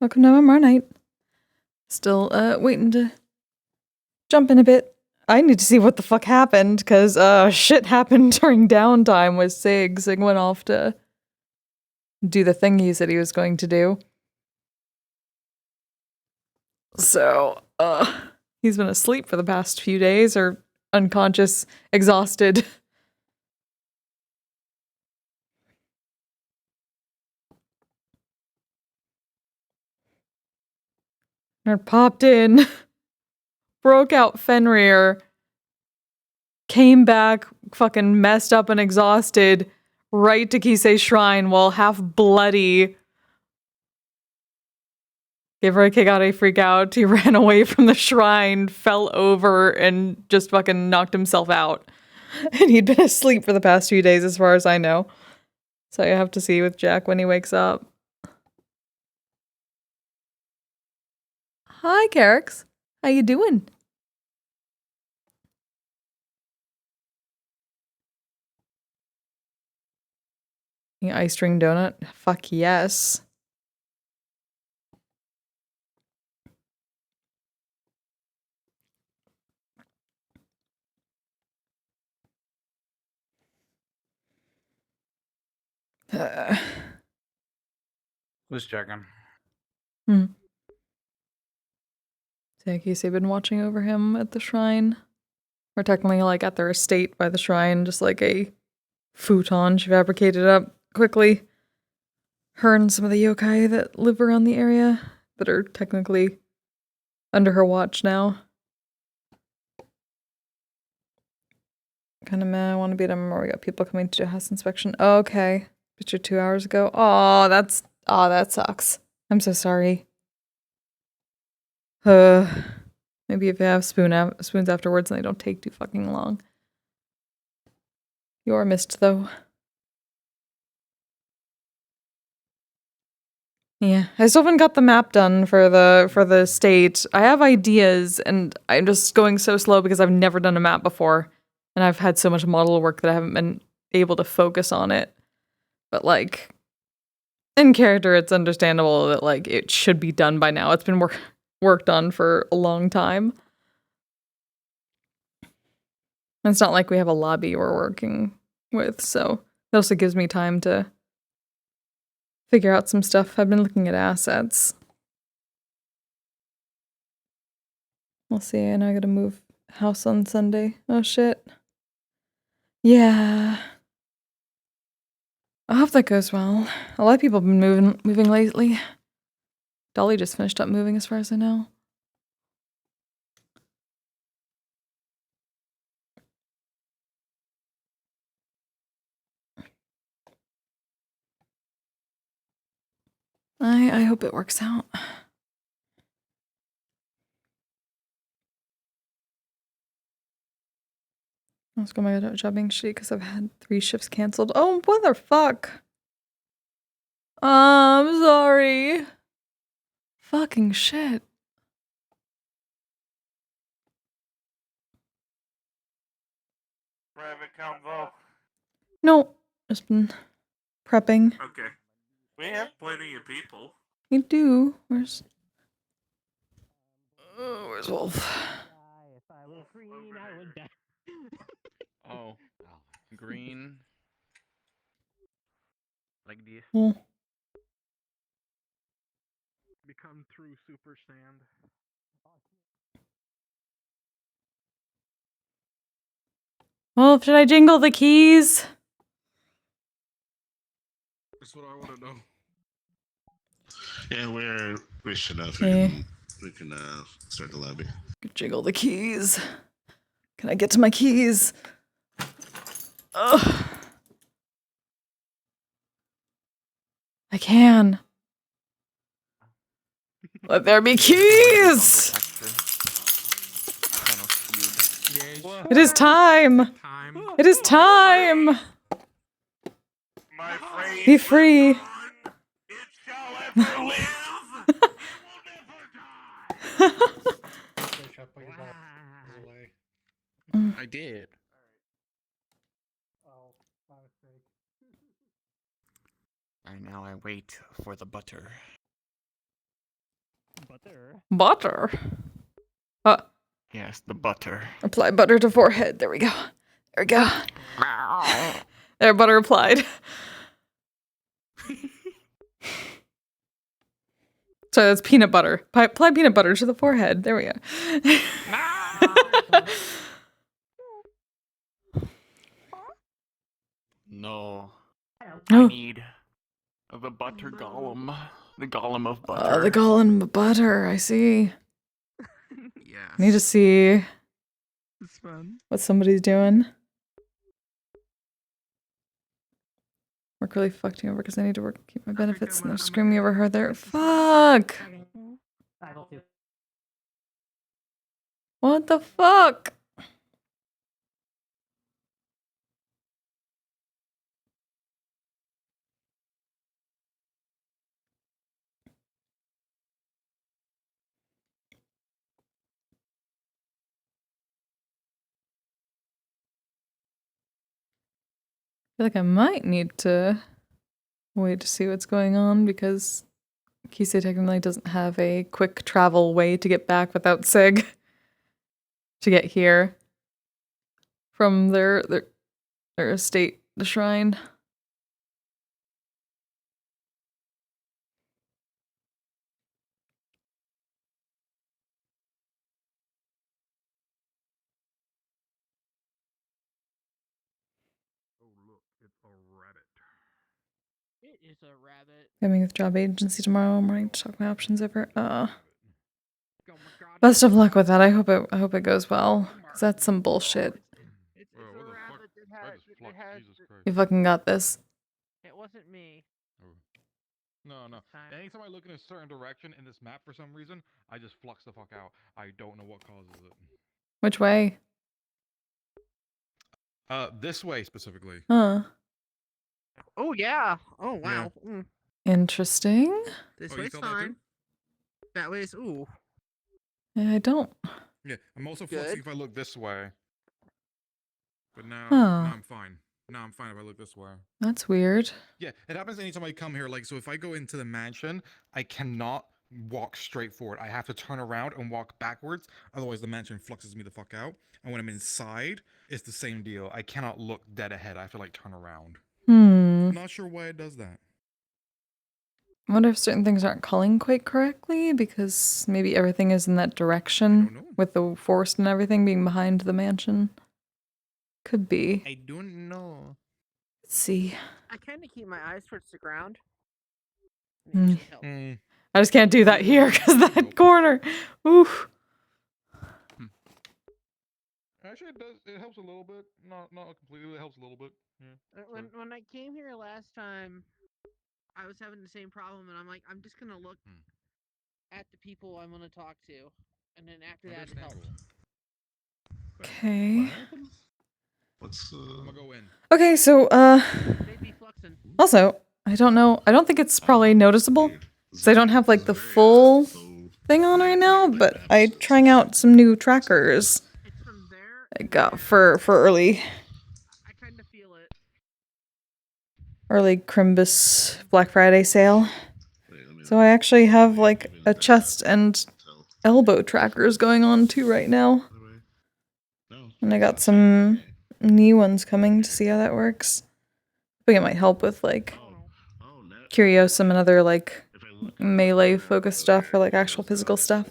Welcome to MMR night. Still, waiting to jump in a bit. I need to see what the fuck happened, because, shit happened during downtime with Sig. Sig went off to do the thing he said he was going to do. So, he's been asleep for the past few days, or unconscious, exhausted. Nerd popped in, broke out Fenrir, came back fucking messed up and exhausted, right to Kise's shrine while half bloody. Gave her a kick out, a freak out. He ran away from the shrine, fell over, and just fucking knocked himself out. And he'd been asleep for the past few days, as far as I know. So I have to see with Jack when he wakes up. Hi, Carrix. How you doing? Ice cream donut? Fuck yes. Who's checking? Kise been watching over him at the shrine. Or technically, like, at their estate by the shrine, just like a futon she fabricated up quickly. Her and some of the yokai that live around the area, that are technically under her watch now. Kinda meh, I want to be at MMR. We got people coming to do a house inspection. Oh, okay. But you're 2 hours ago. Oh, that sucks. I'm so sorry. Maybe if you have spoons afterwards and they don't take too fucking long. You are missed though. Yeah, I still haven't got the map done for the state. I have ideas, and I'm just going so slow because I've never done a map before, and I've had so much model work that I haven't been able to focus on it. But like, in character, it's understandable that like it should be done by now. It's been worked on for a long time. And it's not like we have a lobby we're working with, so it also gives me time to figure out some stuff. I've been looking at assets. We'll see. I know I gotta move house on Sunday. Oh shit. Yeah. I hope that goes well. A lot of people have been moving lately. Dolly just finished up moving as far as I know. I hope it works out. I was going to my job being shitty because I've had 3 shifts canceled. Oh, what the fuck? I'm sorry. Fucking shit. Private convo. No, just been prepping. Okay. We have plenty of people. You do. Where's Wolf? Oh, green. Like this. Become true super sand. Wolf, should I jingle the keys? That's what I want to know. Yeah, we should have. Yeah. We can start the lobby. Jiggle the keys. Can I get to my keys? Ugh. I can. Let there be keys! It is time! It is time! Be free. It shall ever live. It will never die. I did. And now I wait for the butter. Butter. Yes, the butter. Apply butter to forehead. There we go. There we go. There, butter applied. So that's peanut butter. Apply peanut butter to the forehead. There we go. No. Oh. I need the butter golem. The golem of butter. The golem of butter. I see. Yes. I need to see It's fun. what somebody's doing. Work really fucked me over because I need to work keep my benefits and they're screwing me over her there. Fuck! What the fuck? I feel like I might need to wait to see what's going on because Kise technically doesn't have a quick travel way to get back without Sig to get here from their estate, the shrine. Oh look, it's a rabbit. It is a rabbit. Coming with job agency tomorrow morning to talk my options over. Oh my god. Best of luck with that. I hope it goes well. Cause that's some bullshit. It's Whoa, a what the fuck? rabbit that I had, just that flucked, had Jesus Christ. You fucking got this. It wasn't me. No, no. This time. Anytime I look in a certain direction in this map for some reason, I just flux the fuck out. I don't know what causes it. Which way? This way specifically. Huh. Oh yeah. Oh wow. Mm. Interesting. This Oh, you way's felt that too? fine. That way's ooh. Yeah, I don't. Yeah, I'm also Good. fluxing if I look this way. But now, Huh. now I'm fine. Now I'm fine if I look this way. That's weird. Yeah, it happens anytime I come here. Like, so if I go into the mansion, I cannot walk straight forward. I have to turn around and walk backwards. Otherwise, the mansion fluxes me the fuck out. And when I'm inside, it's the same deal. I cannot look dead ahead. I have to, like, turn around. Not sure why it does that. I wonder if certain things aren't culling quite correctly because maybe everything is in that I don't direction know. with the forest and everything being behind the mansion. Could be. I don't know. Let's see. I kind of keep my eyes towards the ground. It Hmm. usually helps. I just can't do that here because that corner. Oof. Actually, it does. It helps a little bit. Not completely. It helps a little bit. Yeah. When I came here last time, I was having the same problem, and I'm like, I'm just gonna look at the people I'm gonna talk to, and then after that it helps. Okay. What's I'm gonna go in. Okay, so They'd be fluxing. also, I don't know. I don't think it's probably noticeable. So I don't have like the full thing on right now, but I'm trying out some new trackers It's from there. I got for early I kind of feel it. Crimbus Black Friday sale. So I actually have like a chest and elbow trackers going on too right now. And I got some knee ones coming to see how that works. I think it might help with like Curiosum and other like melee focused stuff or like actual physical stuff.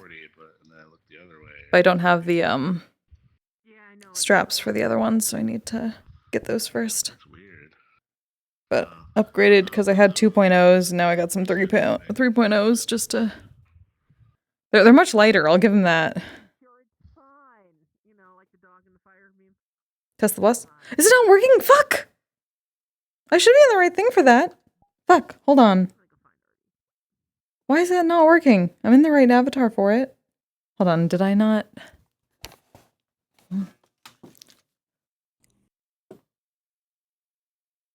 But I don't have the Yeah, I know. straps for the other ones, so I need to get those first. But upgraded because I had 2.0s and now I got some 3.0s just to... They're much lighter, I'll give them that. Sure, it's fine. You know, like the dog in the fire meme. Test the bus. Is it not working? Fuck! I should be on the right thing for that. Fuck, hold on. Why is that not working? I'm in the right avatar for it. Hold on, did I not?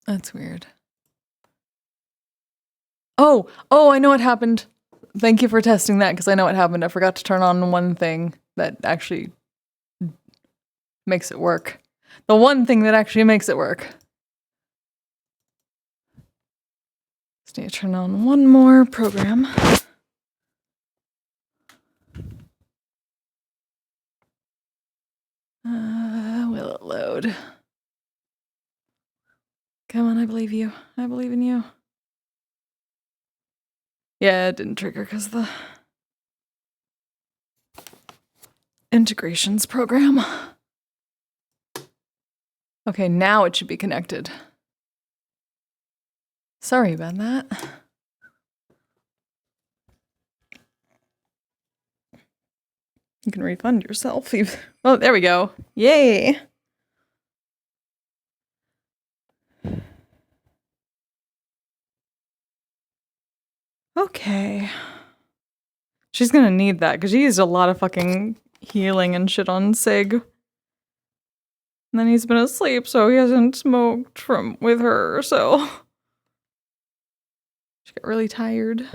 That's weird. Oh, I know what happened. Thank you for testing that, because I know what happened. I forgot to turn on one thing that actually makes it work. The one thing that actually makes it work. Just need to turn on one more program. Will it load? Come on, I believe you. I believe in you. Yeah, it didn't trigger because the integrations program. Okay, now it should be connected. Sorry about that. You can refund yourself. Oh, there we go. Yay! Okay. She's gonna need that because she used a lot of fucking healing and shit on Sig. And then he's been asleep, so he hasn't smoked with her, so she got really tired.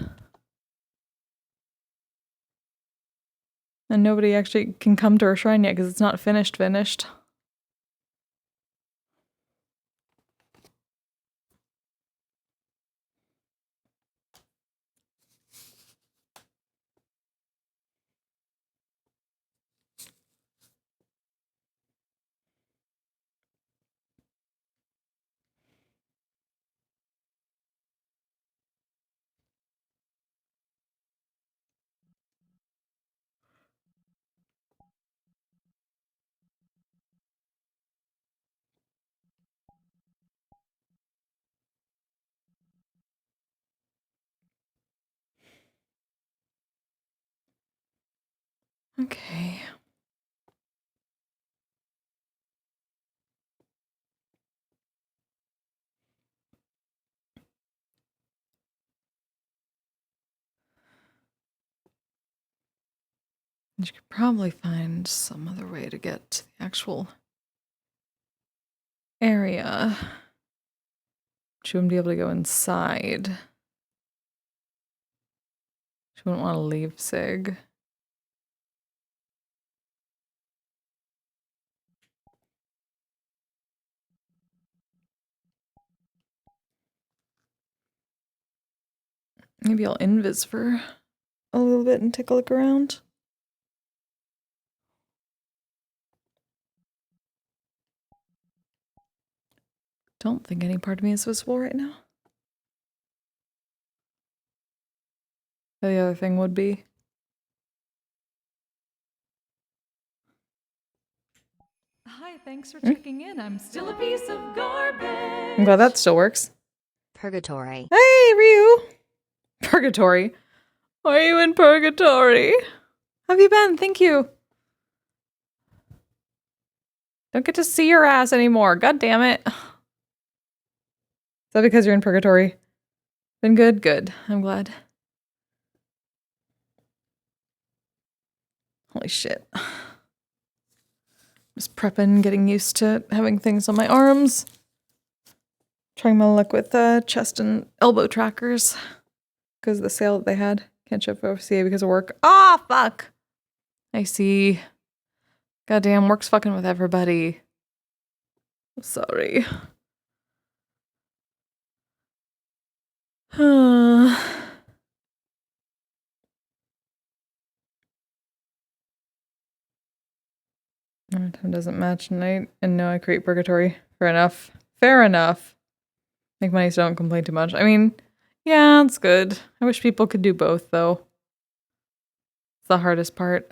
And nobody actually can come to her shrine yet because it's not finished. Okay. And you could probably find some other way to get to the actual area. She wouldn't be able to go inside. She wouldn't want to leave Sig. Maybe I'll invis for a little bit and take a look around. Don't think any part of me is visible right now. The other thing would be. Hi, thanks for checking in. I'm still a piece of garbage. I'm glad that still works. Purgatory. Hey, Ryu! Purgatory. Are you in purgatory? Have you been? Thank you. Don't get to see your ass anymore. God damn it. Is that because you're in purgatory? Been good? Good. I'm glad. Holy shit. Just prepping, getting used to having things on my arms. Trying my luck with chest and elbow trackers. Because of the sale that they had. Can't ship OCA because of work. Ah, fuck! I see. Goddamn, work's fucking with everybody. I'm sorry. Time doesn't match tonight. And no, I create purgatory. Fair enough. Fair enough. Make money so don't complain too much. I mean, yeah, it's good. I wish people could do both, though. It's the hardest part.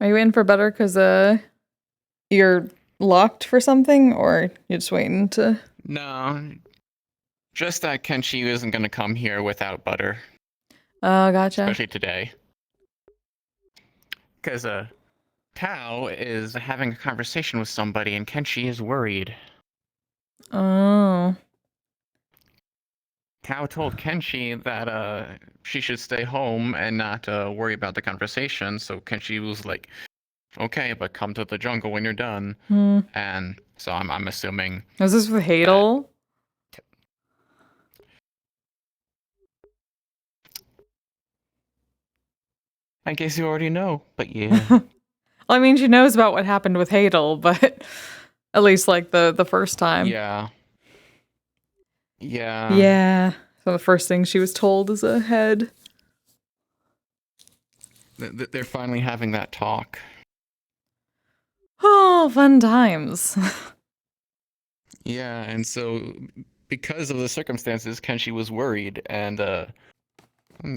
Are you waiting for better because you're locked for something, or you're just waiting to? No, just that Kenshi isn't going to come here without butter, Oh, gotcha. especially today. Because Tao is having a conversation with somebody and Kenshi is worried. Oh. Tao told Kenshi that she should stay home and not worry about the conversation, so Kenshi was like, okay, but come to the jungle when you're done. And so I'm assuming... Is this with Hadel? I guess you already know, but yeah. Well, I mean, she knows about what happened with Hadel, but at least like the first time. Yeah. Yeah. Yeah. So the first thing she was told is a head. They're finally having that talk. Oh, fun times. Yeah, and so because of the circumstances, Kenshi was worried, and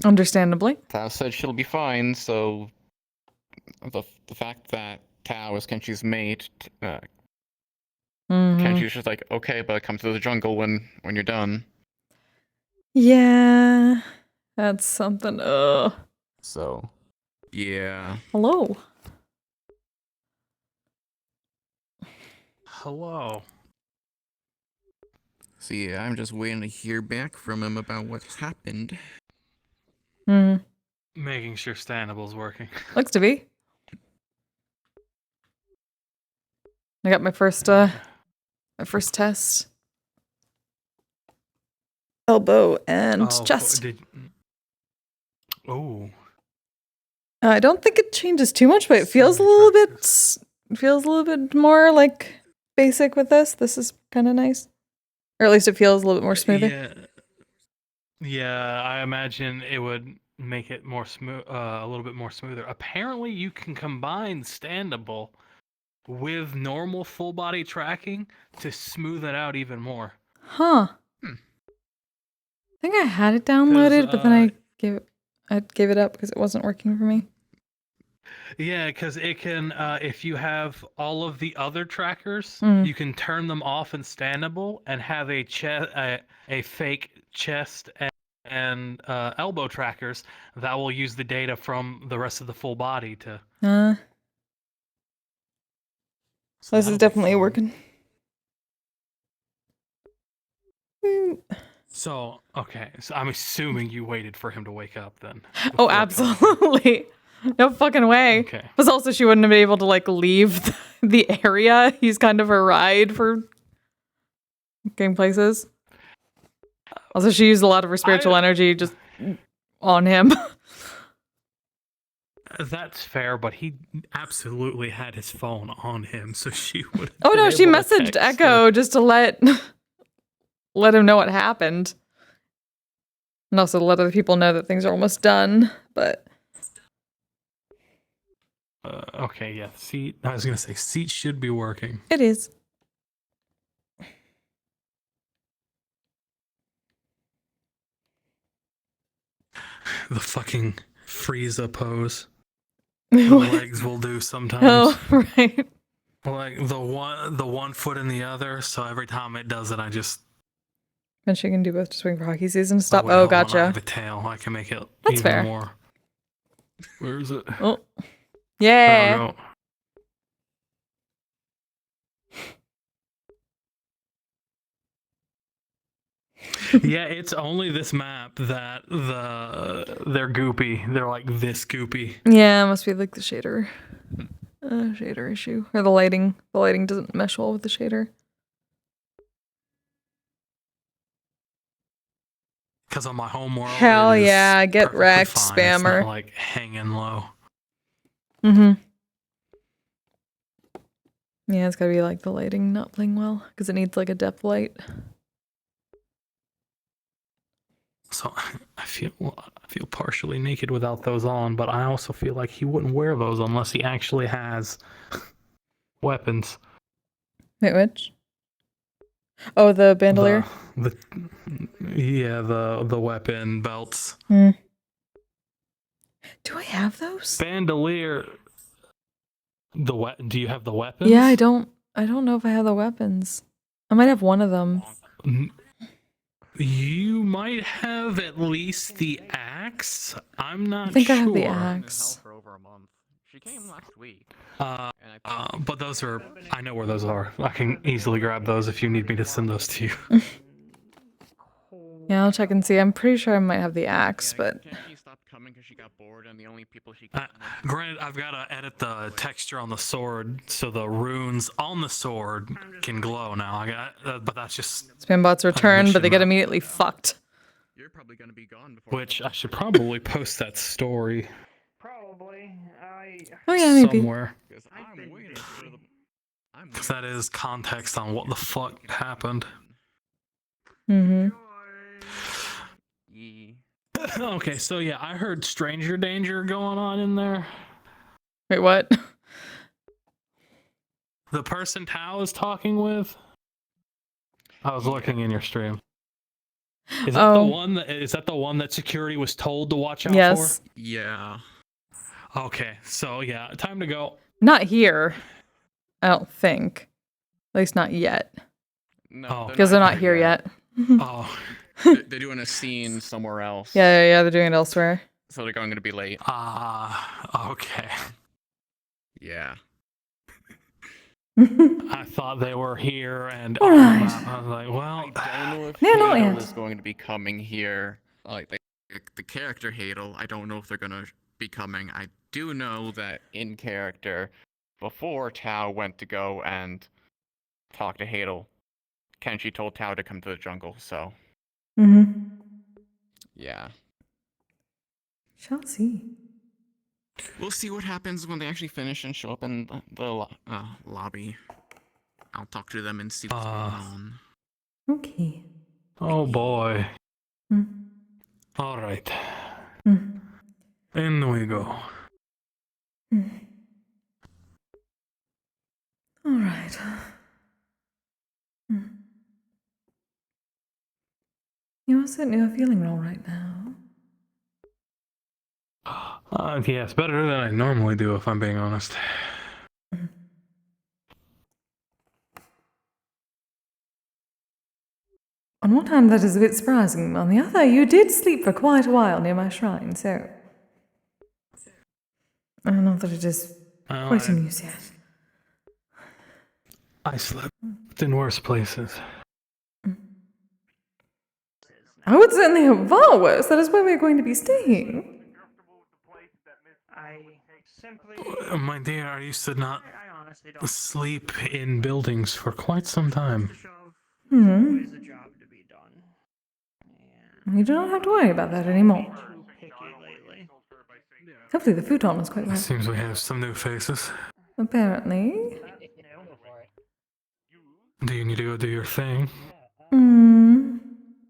Understandably. Tao said she'll be fine. So the fact that Tao is Kenshi's mate, Mhm. Kenshi was just like, okay, but come to the jungle when you're done. Yeah. That's something. So yeah. Hello. Hello. So yeah, I'm just waiting to hear back from him about what happened. Hmm. Making sure Standable's working. Looks to be. I got my first test. Elbow and chest. Oh. I don't think it changes too much, but it feels a little bit more like basic with this. This is kind of nice. Or at least it feels a little bit more smoother. Yeah, I imagine it would make it more smooth, a little bit more smoother. Apparently, you can combine Standable with normal full body tracking to smooth it out even more. Huh. I think I had it downloaded, but then I gave it up because it wasn't working for me. Yeah, because it can, if you have all of the other trackers, Mm. you can turn them off in Standable and have a fake chest and elbow trackers that will use the data from the rest of the full body to. So this is definitely working. So okay, so I'm assuming you waited for him to wake up then. Oh, before coming. absolutely. No fucking way. Okay. Plus, also, she wouldn't have been able to like leave the area. He's kind of a ride for getting places. Also, she used a lot of her spiritual energy just on him. That's fair, but he absolutely had his phone on him, so she would. Oh no, she messaged Echo just to let him know what happened, and also to let other people know that things are almost done. But okay, yeah. Seat. I was gonna say seat should be working. it is. The fucking Frieza pose. The legs will do sometimes. Oh, right. Like the one foot in the other. So every time it does it, I just. And she can do both to swing for hockey season. Stop. wait, Oh, hold on, I gotcha. have a tail. I can make it That's even fair. more. Where is it? Oh, There yeah. we go. Yeah, it's only this map that they're goopy. They're like this goopy. Yeah, it must be like the shader issue or the lighting. The lighting doesn't mesh well with the shader. Because on my home world, Hell it is yeah, get perfectly wrecked, fine. It's spammer. not like hanging low. Mm-hmm. Yeah, it's gotta be like the lighting not playing well because it needs like a depth light. So I feel partially naked without those on, but I also feel like he wouldn't wear those unless he actually has weapons. Wait, which? Oh, the bandolier. The weapon belts. Do I have those? Bandolier. Do you have the weapons? Yeah, I don't know if I have the weapons. I might have one of them. You might have at least the axe. I'm not sure. I think I have the axe. For over a month. She came last week. But those are. I know where those are. I can easily grab those if you need me to send those to you. Yeah, I'll check and see. I'm pretty sure I might have the axe, but She stopped coming because she got bored, and the only people she. Granted, I've got to edit the texture on the sword so the runes on the sword can glow now. But that's just. spam bots return, but they get mission. immediately fucked. You're probably gonna be gone before. Which I should probably post that story. Probably. Oh yeah, maybe. Somewhere. Because I've I'm been waiting for the. busy. I'm Because waiting that for is the context on what the fuck happened. Mm-hmm. Ye. Okay, so yeah, I heard stranger danger going on in there. Wait, what? The person Tao is talking with. I was looking in your stream. Is that the Oh, one that is that the one that security was told to watch out yes. Yeah. for? Okay, so yeah, time to go. Not here. I don't think. At least not yet. No, Oh. Because they're not here yet. Oh, They're doing a scene somewhere else. Yeah, they're doing it elsewhere. So they're going to be late. okay. Yeah. I thought they were here, and All on the right. map, I was like, well, I don't know if Yeah, not Hadel yet. is going to be coming here. Like the character Hadel, I don't know if they're gonna be coming. I do know that in character, before Tao went to go and talk to Hadel, Kenshi told Tao to come to the jungle. So Mm-hmm. yeah, Shall see. we'll see what happens when they actually finish and show up in the lobby. I'll talk to them and see what's going on. Okay. oh boy. Mm. All right, Mm. in we go. Mm. All right. Mm. You're certainly feeling all right now. Yeah, it's better than I normally do, if I'm being honest. On one hand, that is a bit surprising. On the other, you did sleep for quite a while near my shrine, so... Not that it is Well, quite in use yet. I slept in worse places. I would certainly hope far worse. That is where we're going to be staying. I simply. My dear, I used to not I honestly don't. sleep in buildings for quite some time. Hmm. Always a job to be done. You do not have to worry about that anymore. Too picky lately. Hopefully the futon was quite It well. seems we have some new faces. Apparently. Do you need to go do your thing? Hmm.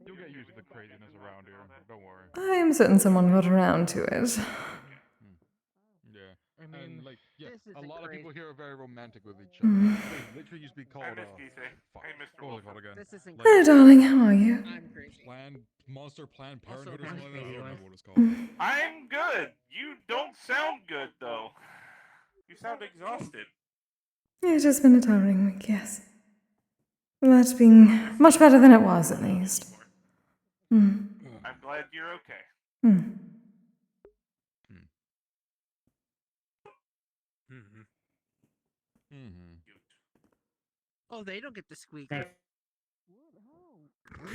You'll get used to the craziness around here. Don't worry. I am certain someone got around to it. Yeah. I mean, And like, yeah, this a isn't lot of people crazy. here are very romantic with each other. They literally used to be called. Miss Kise. Fuck. Hey, Mr. What was it Wilson. called again? This isn't Hello, darling. How are you? I'm crazy. Monster Planned Also, Parenthood or something like that? I don't remember what it's called. I'm good. You don't sound good, though. You sound exhausted. It's just been a tiring week, yes. That's being much better than it was, at least. Hmm. I'm glad you're okay. Hmm. Oh, they don't get to squeak. Oh,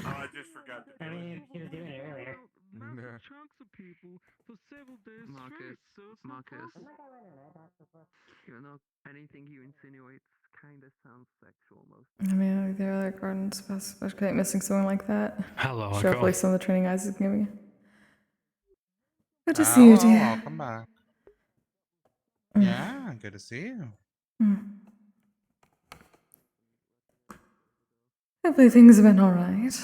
I just forgot to do it. he was doing it earlier. Yeah. Chunks of people for several days Marcus, straight, so it's no Marcus. problem. You know, anything you insinuate kind of sounds sexual most. I mean, there are other gardens, especially missing someone like that. Hello, Sure, Echo. hopefully some of the training Isaac's giving you. Good to see you, dear. Welcome back. Yeah, good to see you. Hopefully things have been alright.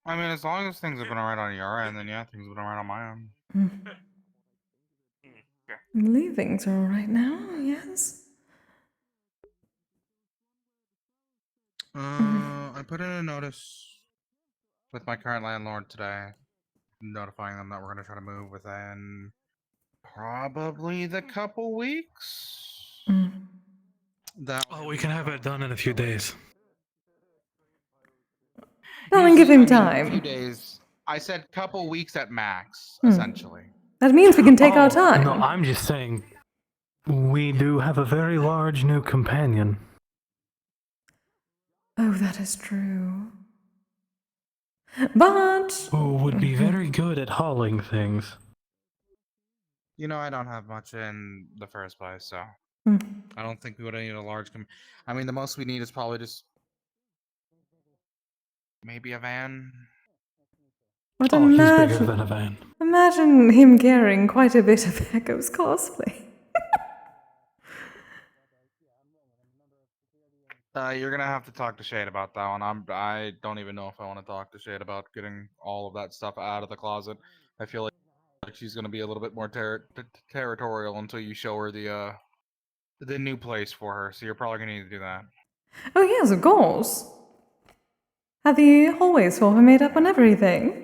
I mean, as long as things have been alright on your end, then yeah, things have been alright on my end. I believe things are alright now, yes? I put in a notice with my current landlord today, notifying them that we're going to try to move within probably the couple weeks. That Oh, we can have it done in a few days. Darling, give him A few time. days. I said couple weeks at max, essentially. That means we can take our time. No, I'm just saying, we do have a very large new companion. Oh, that is true. But... Who would be very good at hauling things. You know, I don't have much in the first place, so I don't think we would need a large. I mean, the most we need is probably just maybe a van. But Oh, he's bigger imagine, than a van. imagine him carrying quite a bit of Echo's cosplay. You're gonna have to talk to Shade about that one. I don't even know if I want to talk to Shade about getting all of that stuff out of the closet. I feel like she's gonna be a little bit more territorial until you show her the new place for her. So you're probably gonna need to do that. Oh yes, of course. Have the hallways for her made up and everything?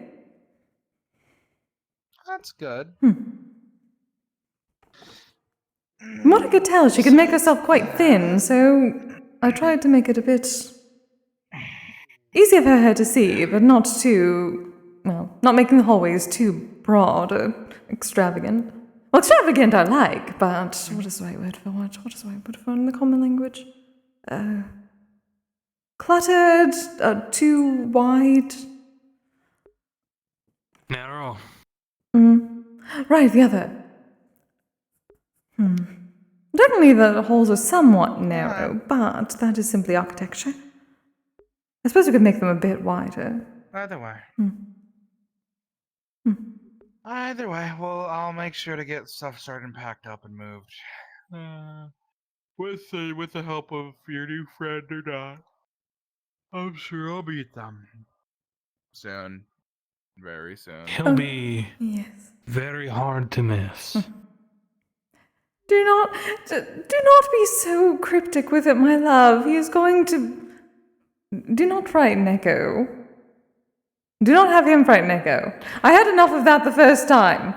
That's good. From what I could tell, she could make herself quite thin, so I tried to make it a bit easier for her to see, but not too, well, not making the hallways too broad or extravagant. Well, extravagant I like, but what is the right word for what? What is the right word for in the common language? Cluttered, too wide. Narrow. Right, the other. Definitely the halls are somewhat narrow, but that is simply architecture. I suppose we could make them a bit wider. Either way. Either way, well, I'll make sure to get stuff started and packed up and moved. With the help of your new friend or not, I'm sure I'll meet them soon, very soon. He'll be Yes. very hard to miss. Do not be so cryptic with it, my love. He is going to... Do not frighten Echo. Do not have him frighten Echo. I had enough of that the first time.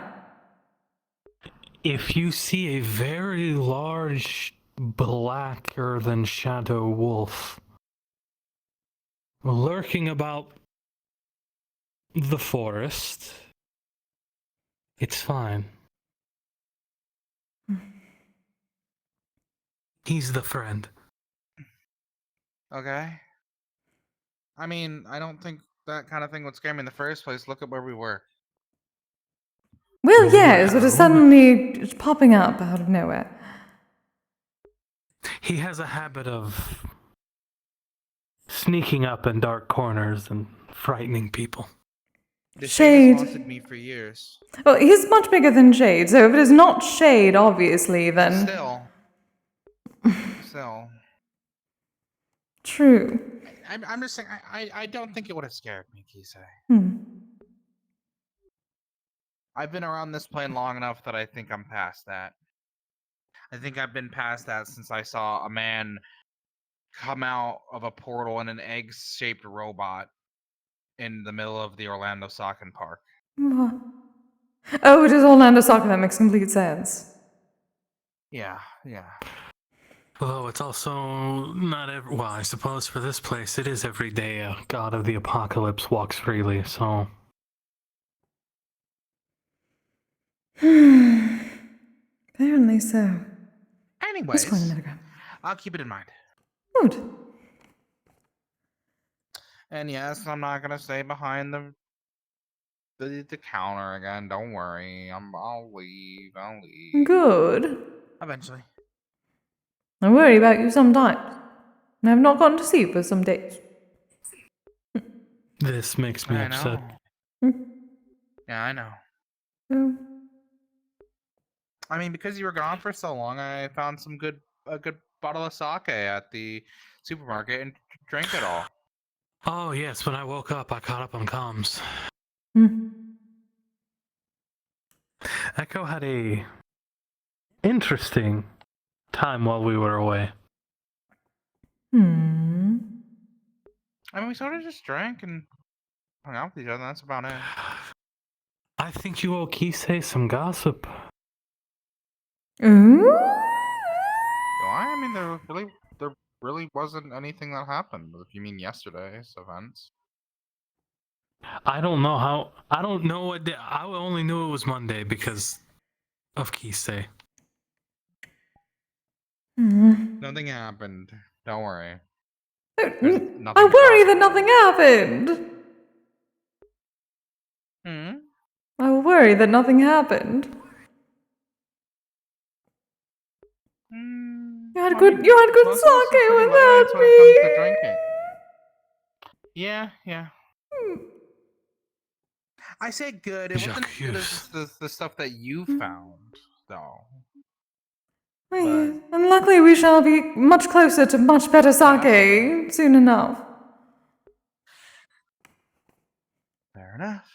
If you see a very large, blacker than shadow wolf lurking about the forest, it's fine. He's the friend. Okay. I mean, I don't think that kind of thing would scare me in the first place. Look at where we were. Well, yes, but it's Well. suddenly popping up out of nowhere. He has a habit of sneaking up in dark corners and frightening people. The Shade. Shade has haunted me for years. Oh, he's much bigger than Shade, so if it is not Shade, obviously, then... Still. True. I'm just saying, I don't think it would have scared me, Kise. I've been around this plane long enough that I think I'm past that. I think I've been past that since I saw a man come out of a portal in an egg-shaped robot in the middle of the Orlando Socken Park. What? Oh, it is Orlando Soccer, that makes complete sense. Yeah. Although it's also not every... Well, I suppose for this place, it is every day a god of the apocalypse walks freely, so... Apparently so. Anyways, Let's call him Metagram. I'll keep it in mind. Good. And yes, I'm not gonna stay behind the counter again. Don't worry. I'll leave. Good. Eventually. I worry about you sometimes. And I've not gotten to see you for some days. This makes me upset. Yeah, I know. Oh. I mean, because you were gone for so long, I found a good bottle of sake at the supermarket and drank it all. Oh, yes, when I woke up, I caught up on comms. Echo had a interesting time while we were away. I mean, we sort of just drank and hung out with each other. That's about it. I think you owe Kise some gossip. Ooh? Do I? I mean, there really wasn't anything that happened. If you mean yesterday's events. I don't know how. I don't know what day. I only knew it was Monday because of Kise. Nothing happened. Don't worry. Nothing I worry that nothing happened. I worry that nothing happened. You had good sake without me. Yeah. I say good. It wasn't as good as J'accuse. the stuff that you found, though. Aye, and luckily we shall be much closer to much better sake soon enough. Fair enough.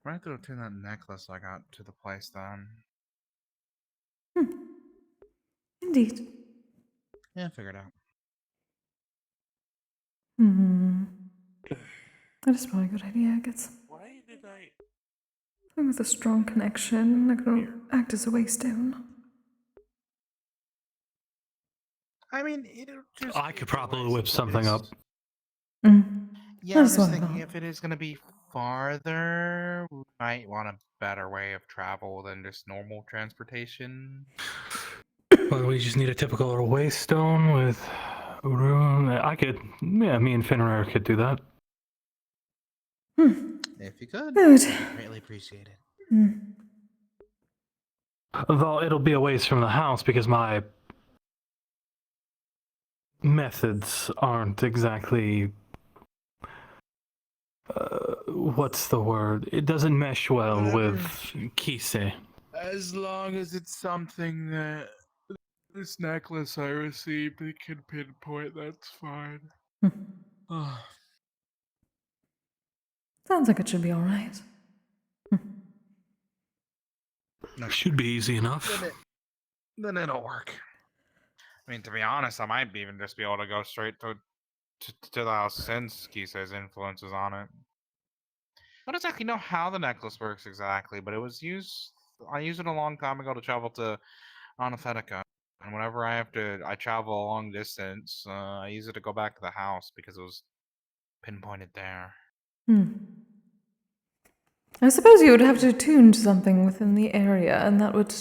Might have to return that necklace I got to the place then. Indeed. Yeah, figure it out. That is probably a good idea, I guess. Why did I? With a strong connection, I can act as a waystone. I mean, it'll just. I could probably whip something up. Yeah, I'm That's just what I thinking thought. if it is going to be farther, we might want a better way of travel than just normal transportation. Well, we just need a typical waystone with room. I could, yeah, me and Finrar could do that. If you could, Good. greatly appreciate it. Though it'll be a ways from the house because my methods aren't exactly. What's the word? It doesn't mesh well with Kise. As long as it's something that this necklace I received, it can pinpoint, that's fine. Sounds like it should be alright. Should be easy enough. Then it'll work. I mean, to be honest, I might even just be able to go straight to the house since Kise's influence is on it. I don't exactly know how the necklace works exactly, but it was used. I used it a long time ago to travel to Anathetica, and whenever I travel a long distance, I use it to go back to the house because it was pinpointed there. I suppose you would have to tune to something within the area, and that would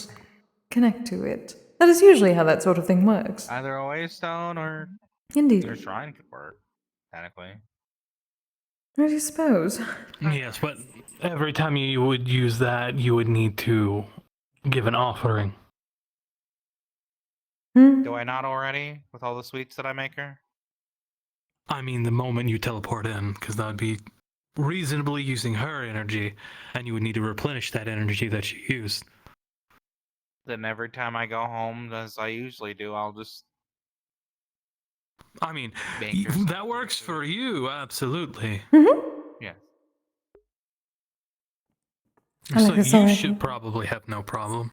connect to it. That is usually how that sort of thing works. Either a waystone or Indeed. your shrine could work, technically. I do suppose. Yes, but every time you would use that, you would need to give an offering. Do I not already with all the sweets that I make her? I mean, the moment you teleport in, because that would be reasonably using her energy, and you would need to replenish that energy that she used. Then every time I go home, as I usually do, I'll just. I mean, that works for you, absolutely. Yeah. So you should probably have no problem.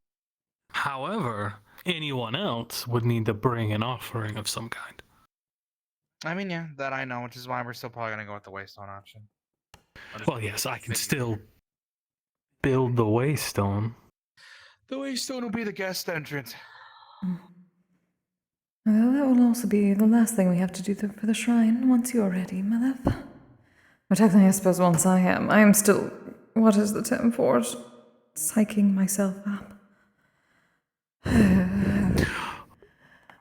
However, anyone else would need to bring an offering of some kind. I mean, yeah, that I know, which is why we're still probably gonna go with the waystone option. Well, yes, I can still build the waystone. The waystone will be the guest entrance. Well, that will also be the last thing we have to do for the shrine once you're ready, Malef. But technically, I suppose once I am. I am still. What is the term for it? Psyching myself up.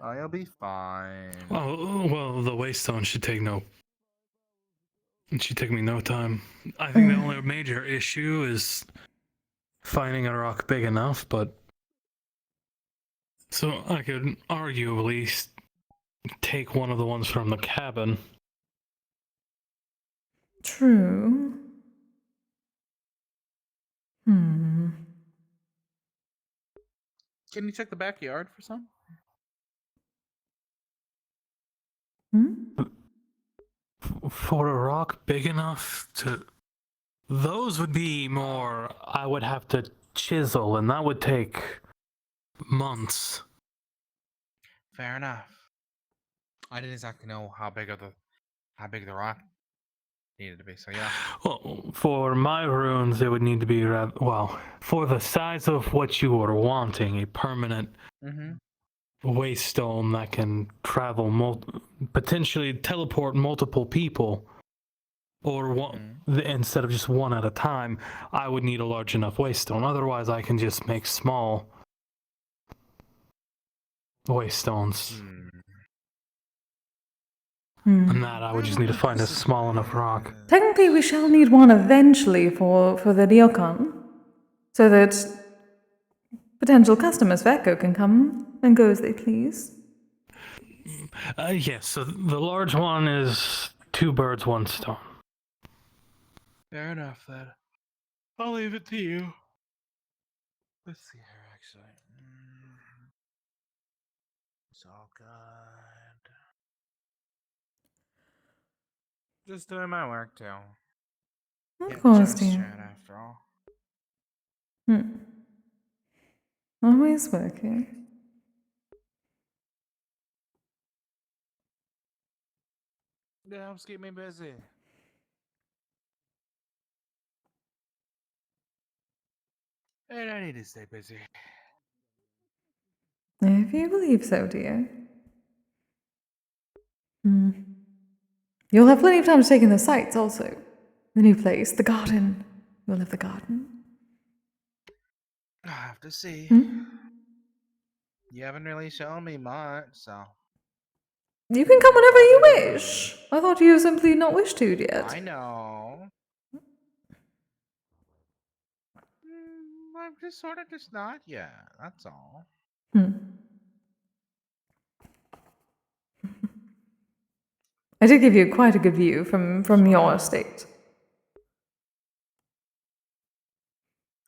I'll be fine. Well, the waystone should take me no time. I think the only major issue is finding a rock big enough, but so I could arguably take one of the ones from the cabin. True. Can you check the backyard for some? For a rock big enough to... Those would be more... I would have to chisel, and that would take months. Fair enough. I didn't exactly know how big the rock needed to be, so yeah. Well, for my runes, it would need to be rather... Well, for the size of what you are wanting, a permanent... waystone that can travel potentially teleport multiple people, or one instead of just one at a time, I would need a large enough waystone. Otherwise, I can just make small waystones. And that I would just need to find a small enough rock. Technically, we shall need one eventually for the ryokan, so that potential customers for Echo can come and go as they please. Yes, so the large one is 2 birds, 1 stone. Fair enough, then. I'll leave it to you. Let's see here, actually. It's all good. Just doing my work, too. Of course, dear. Chat, after all. Always working. It helps keep me busy. And I need to stay busy. If you believe so, dear. You'll have plenty of time to take in the sights, also. The new place, the garden. You'll love the garden. I'll have to see. You haven't really shown me much, so. You can come whenever you wish. I thought you simply not wished to yet. I know. I'm just sort of just not yet. That's all. I did give you quite a good view from your estate.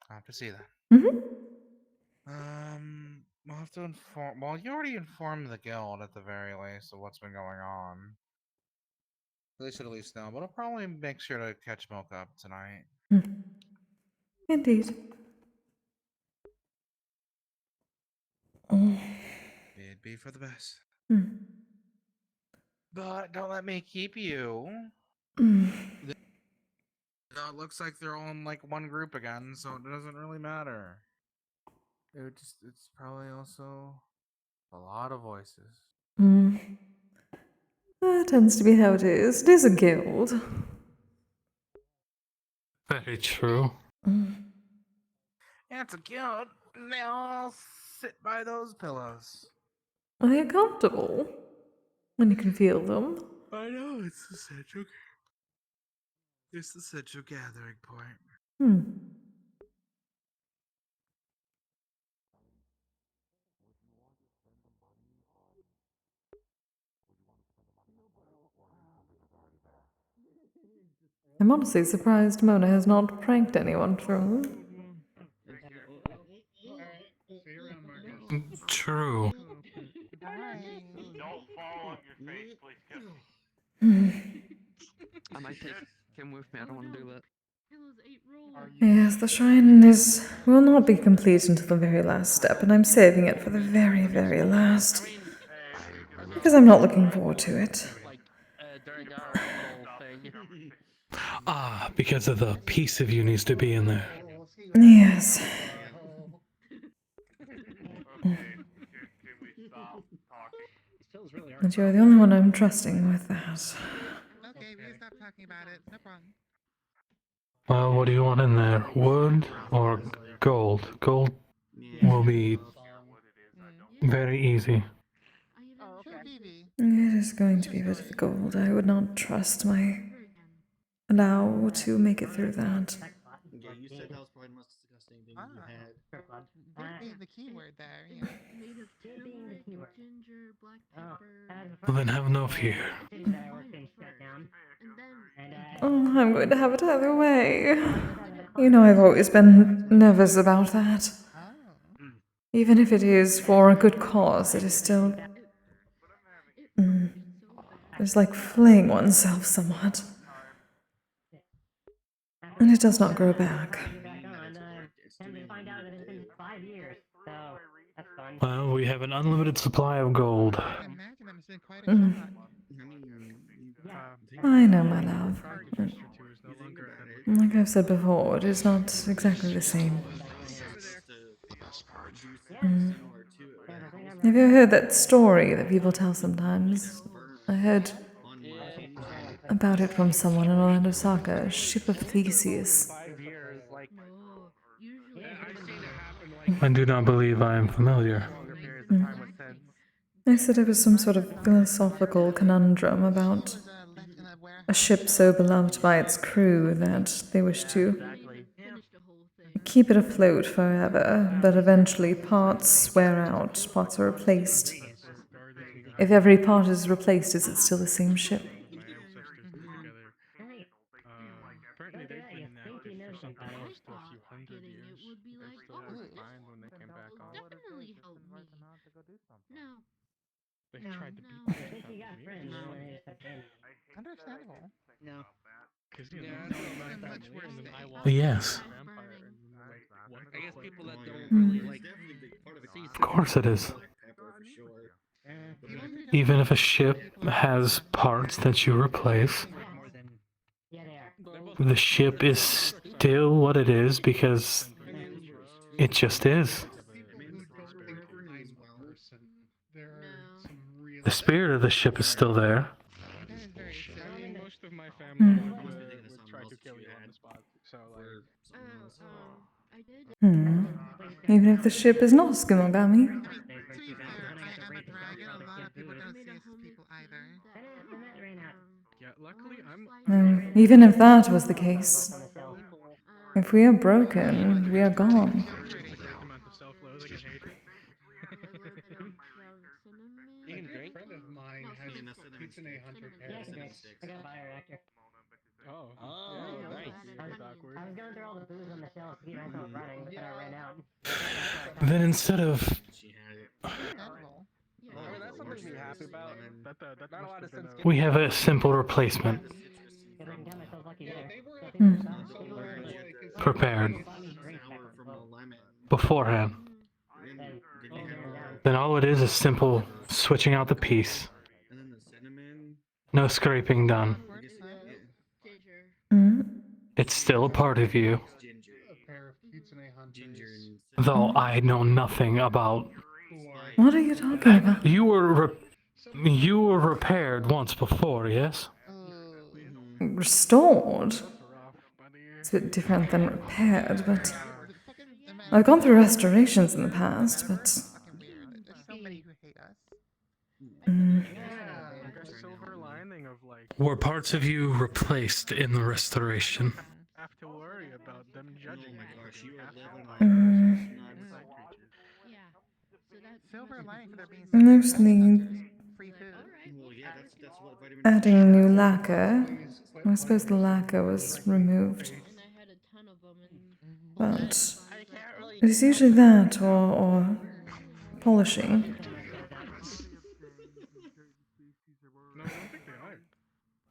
I'll have to see that. Mm-hmm. I'll have to inform. Well, you already informed the guild at the very least of what's been going on. They should at least know, but I'll probably make sure to catch Milk up tonight. Indeed. It'd be for the best. But don't let me keep you. It looks like they're all in like one group again, so it doesn't really matter. It's probably also a lot of voices. That tends to be how it is. It is a guild. Very true. Yeah, it's a guild. They all sit by those pillows. Are they comfortable? When you can feel them. I know, it's the central gathering point. I'm honestly surprised Mona has not pranked anyone from. True. Don't fall on your face, please. I might take him with me. I don't want to do that. Yes, the shrine will not be complete until the very last step, and I'm saving it for the very, very last. Because I'm not looking forward to it. During our little thing. Ah, because of the piece of you needs to be in there. Yes. And you're the only one I'm trusting with that. Okay, we can stop talking about it. No problem. Well, what do you want in there? Wood or gold? Gold will be very easy. It is going to be a bit of the gold. I would not trust my allow to make it through that. Yeah, you said that was probably the most disgusting thing you had. Being the keyword there, yeah. Made of turmeric, ginger, black pepper. Well, then have no fear. Oh, I'm going to have it either way. You know I've always been nervous about that. Even if it is for a good cause, it is still... It's like flaying oneself somewhat. And it does not grow back. Well, we have an unlimited supply of gold. I know, my love. Like I've said before, it is not exactly the same. Have you ever heard that story that people tell sometimes? I heard about it from someone in Orlando Saka, Ship of Theseus. I do not believe I am familiar. I said it was some sort of philosophical conundrum about a ship so beloved by its crew that they wish to keep it afloat forever, but eventually parts wear out, parts are replaced. If every part is replaced, is it still the same ship? They No. tried to beat No. the shit out of me. Understandable. No. Because Yeah, know, it's I'm a not much that worse and then thing. I lost Yes. to a vampire, and then like, what I guess the people that fuck? don't Mm. really like Definitely the part of the season. Of course it is. Pepper for sure. Even if a ship has parts that you replace, More than the ship is still what it is because it just is. People who don't think I'm a person, there are some real. The spirit of the ship is still there. That is very I silly. mean, most of my family Hmm. would try to kill you on the spot. So like, I did. Even if the ship is not Skimogami. To be fair, I am a dragon. A lot of people don't see us as people either. yeah. Luckily, I'm. Even if that was the case, if we are broken, we are gone. Great amount of self-loathing and hatred. You can drink? A friend of mine has pizza and 100 heresies. Oh. Oh, yeah, nice. That's awkward. going through all the booze on the shelves to keep myself running, but I ran out. Then instead of She had it. Understandable. I mean, that's something to be happy about. That Not a must lot have of been sense. we have a simple replacement The citrusy Because I from can count myself lucky Yeah, there. they were Hmm. so the like, orange, it's Prepared. sour from the lemon. beforehand. Then you had Then all it is simple switching out the piece. and then the cinnamon. No scraping done. I guess Ginger. It's still a part of you, it's ginger. a pair of pizza and Ginger hunters and though I know nothing about. who are What are you talking about? You were repaired once before, yes? rough, Restored? buddy. It's a bit different than repaired, but Fucking imagine I've gone through restorations in the past, but fucking weird. There's so many who hate us. Yeah, like a silver lining of like. were parts of you replaced in the restoration? Have to worry about them judging Oh my me. gosh, you are living on Mm. Side creatures. Yeah. So that Silver lining for there being Mostly free food. Well, yeah, that's what vitamin adding new lacquer. Please quit I suppose the playing lacquer was removed, and I had a ton of them and but it is usually that or polishing. No, I don't think they are.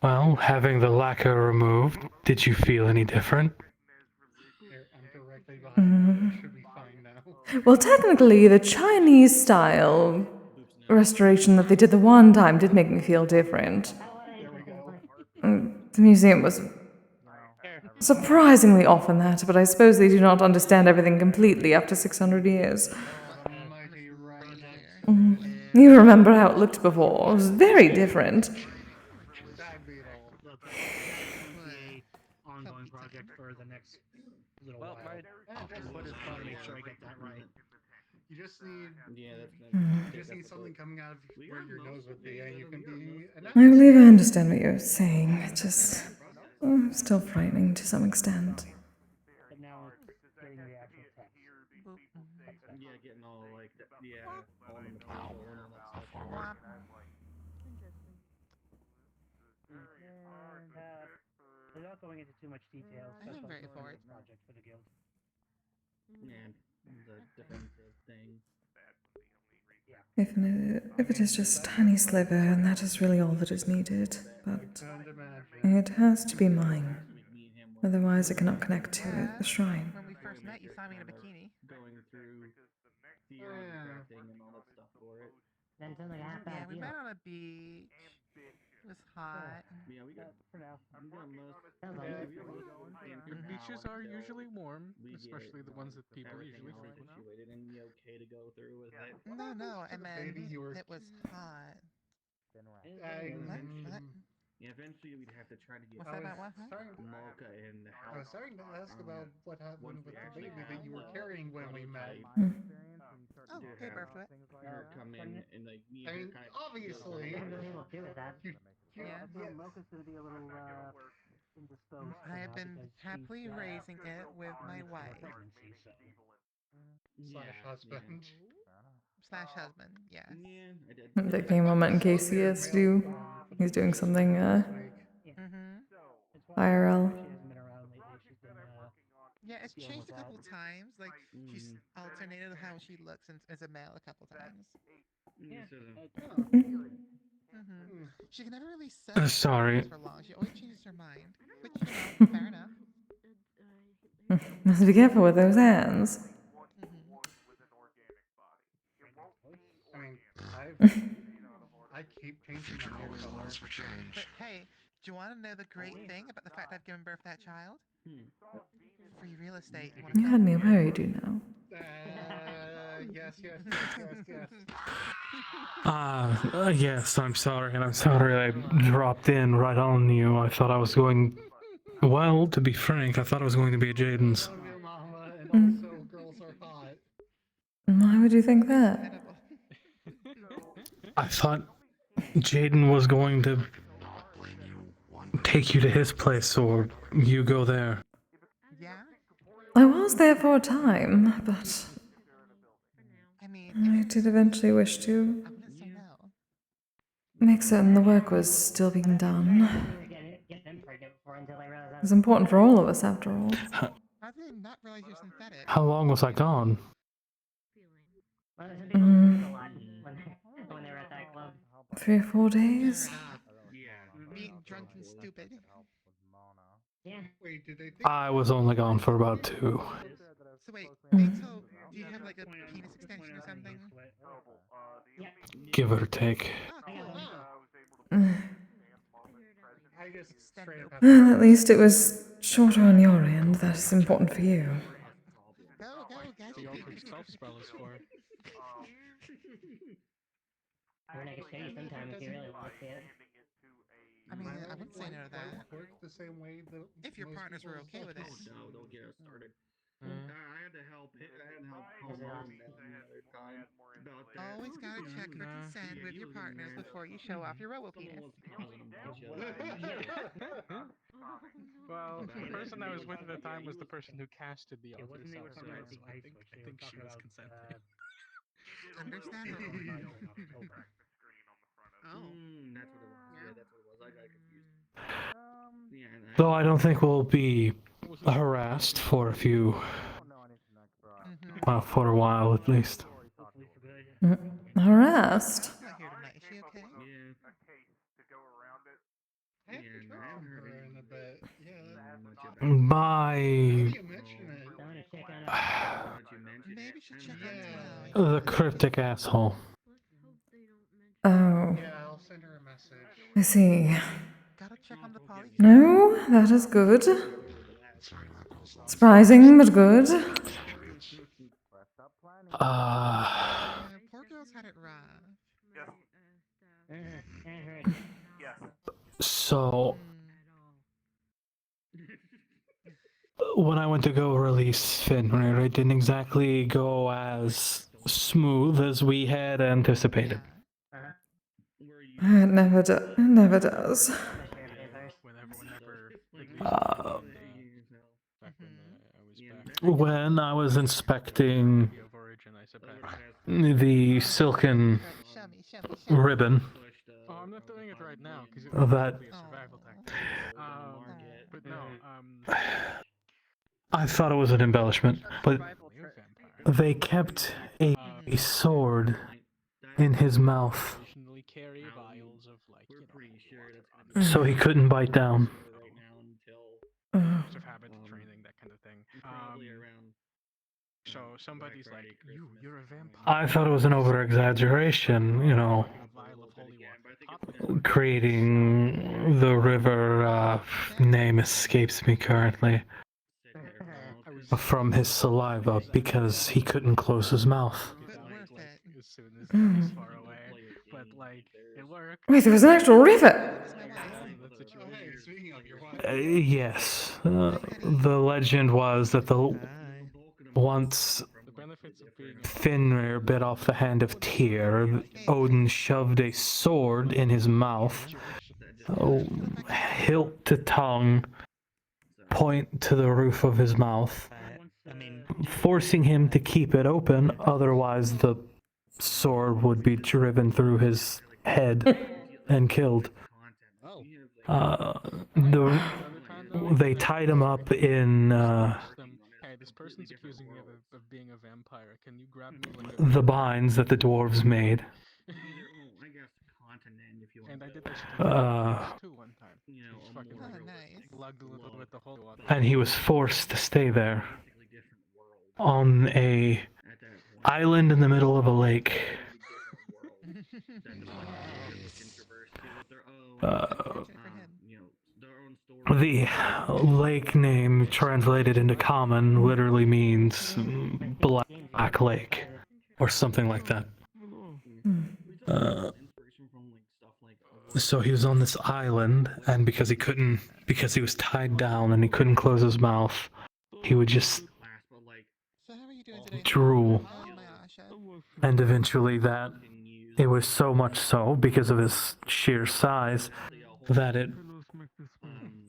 Well, having the lacquer removed, did you feel any different? I'm directly behind you. Should be fine now. Well, technically, the Chinese style restoration that they did the one time did make me feel different. There we go. The museum was surprisingly off on that, but I suppose they do not understand everything completely after 600 years. Mighty right. You remember how it looked before. It was very different. That'd be it all. Look, that's going to be an ongoing project for the next little while. But it's fun to make sure I get that right. You just need Yeah, that's you just need something coming out of where your nose would be, and you can be an I believe I understand what you're saying. It's just still frightening to some extent. But now it's getting the actual text. yeah, getting all like all in the purple and all that stuff. And without going into too much detail, special project for the guild. Yeah, the defensive thing. If it is just a tiny sliver, and that is really all that is needed, but it has to be mine. Otherwise, I cannot connect to the shrine. When we first met, you saw me in a bikini. Going through theory crafting and all that stuff for it. Then something happened. Yeah, we met on a beach. It was hot. Yeah, we got For now. we got most. Sounds like Yeah, it. we got most of the things The now beaches are until usually warm, we especially get the ones that people everything usually all frequent. situated and be okay to go through with it. No, I meant Baby, it was hot. What? Yeah, eventually we'd have to try to get What's that about what? Huh? Mocha in the I was house. starting to ask about what happened once with we the actually baby that had you were the carrying when we met. Oh, gave birth to it. Her come in and like me I and mean, her kind of obviously. Nothing really will do with that. Yeah. Mocha's going to be a little indisposed. I have been happily raising it with my wife. Slash husband. Slash husband, yes. Yeah, I did. I'm taking a moment in case he has to do. He's doing something IRL. Yeah, it's changed a couple times. Like she's alternated how she looks as a male a couple times. She can never really settle Sorry. for long. She always changes her mind, which fair enough. Must be careful with those hands. I mean, I keep changing my hair color. But hey, do you want to know the great thing about the fact I've given birth to that child? Free real estate. You had me worried, you know. Yes. Yes, I'm sorry, and I'm sorry I dropped in right on you. I thought I was going. Well, to be frank, I thought I was going to be at Jaden's. Mama, and also girls are hot. Why would you think that? I thought Jaden was going to take you to his place, or you go there. Yeah? I was there for a time, but I did eventually wish to make certain the work was still being done. It was important for all of us, after all. How did they not realize you're synthetic? How long was I gone? Mm, 3 or 4 days? Being drunk and stupid. Wait, did they think I was only gone for about 2. So wait, do you have like a penis extension or something? Give or take. I just straight up Well, at least it was shorter on your end. That's important for you. Go, gadget. The altered self-spell is for. I can show you sometime if you really want to see it. I mean, I wouldn't say no to that. Work the same way that If your partners were okay with it. No, don't get us started. I had to help. Call mom another time about that. Always gotta check for consent with your partners before you show off your robo penis. Well, the person I was with at the time was the person who casted the It other wasn't they were talking about I think she was consenting. Understandable. Oh, that's what it was. Yeah, that's what it was. I got confused. Yeah, Though I don't think we'll be harassed for a few. Well, for a while at least. Harassed? Not here tonight. Is she okay? I haven't heard from her in a bit. By Maybe she check out the cryptic asshole. Oh, Yeah, I'll send her a message. I see. Gotta check on the poly. No, that is good. Surprising, but good. Poor girl's had it rough. So, when I went to go release Fenrir, it didn't exactly go as smooth as we had anticipated. It never does. When I was inspecting the silken ribbon, I'm not doing it right now because that be a survival tactic. But no, I thought it was an embellishment, but they kept a sword in his mouth so he couldn't bite down. Habit, training, that kind of thing. So somebody's like, you're a vampire. I thought it was an over-exaggeration, you know, creating the river, name escapes me currently, from his saliva because he couldn't close his mouth. Wait, there was an actual river! Yes. The legend was that once Fenrir bit off the hand of Tyr, Odin shoved a sword in his mouth, hilt to tongue, point to the roof of his mouth, forcing him to keep it open, otherwise the sword would be driven through his head and killed. They tied him up in this person's accusing me of being a vampire. Can you grab me like The binds that the dwarves made. I guess continent if you want. And I did that shit too one time. You know, Just a fucking more nice. lugged a little bit the whole water. And he was forced to stay there on a island in the middle of a lake. The lake name translated into common literally means Black Lake or something like that. So he was on this island, and because he was tied down and he couldn't close his mouth, he would just drool. And eventually it was so much so, because of his sheer size, that it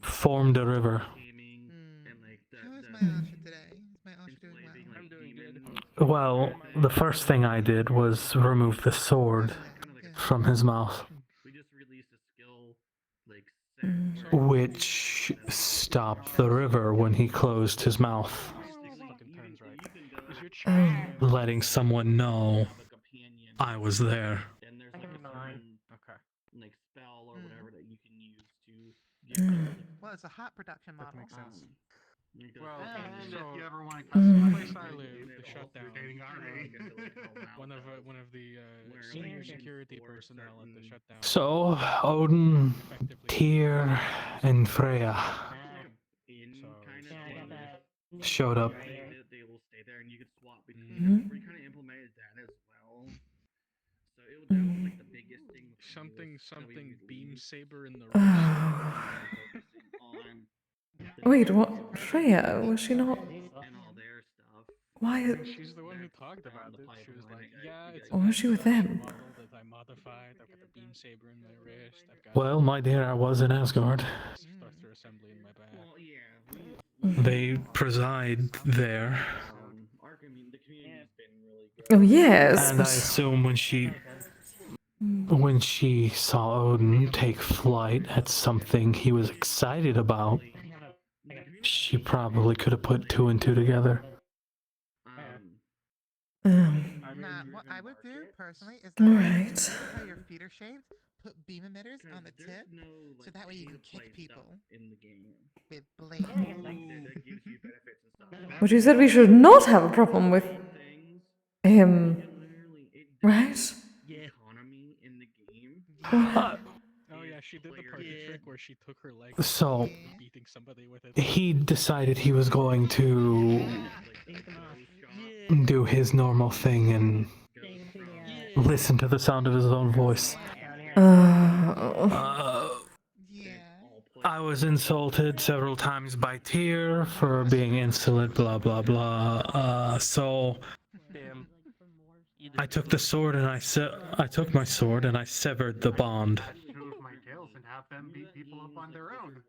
formed a river. Well, the first thing I did was remove the sword from his mouth, which stopped the river when he closed his mouth, letting someone know I was there. Like spell or whatever that you can use to Well, it's a hot production model. That makes sense. Well, and so if you ever want to the customize place I live, the shutdown. One of the senior security personnel at the shutdown. So, Odin, Tyr, and Freya showed up. They will stay there, and you can swap between. We kind of implemented that as well. So that was like the biggest thing. Something beam saber in the Wait, what? Freya? Was she not? And all their stuff. Why? She's the one who talked about it. She was like, "Yeah, it's Why was she with them? model that I modified. I've got the beam saber in my wrist. I've got Well, my dear, I was in Asgard. thruster assembly in my back." Well, yeah. They preside there. Our community, the community's been really good. Oh yes. And I assume when she saw Odin take flight at something he was excited about, she probably could have put two and two together. Nah, what I would do personally is Right. how your feet are shaped, put beam emitters on the tip, so that way you can kick people in the game with blades. that gives you benefits and stuff. But you said we should not have a problem with him, right? Economy in the game. Oh yeah, she did the party trick where she took her leg. So, beating somebody with it. he decided he was going to do his normal thing and listen to the sound of his own voice. I was insulted several times by Tyr for being insolent, blah blah blah. So I took the sword and I took my sword and I severed the bond. Move my tails and have them beat people up on their own.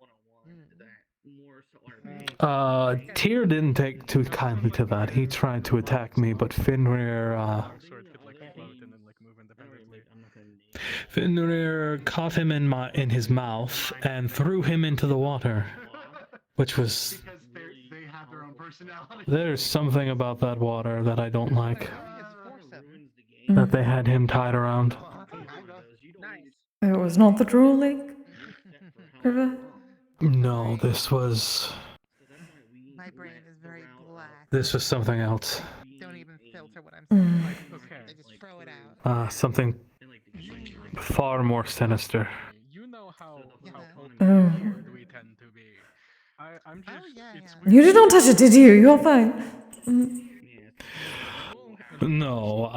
Tyr didn't take too kindly to that. He tried to attack me, but Fenrir caught him in his mouth and threw him into the water, which was Because they have their own personality. there's something about that water that I don't like. That they had him tied around. It was not the Drool Lake River. No, this was. My brain is very black. This was something else. Don't even filter what I'm saying. Okay. I just throw it out. Something far more sinister. You know how Oh. we tend to be. I'm just. You did not touch it, did you? You're fine. No,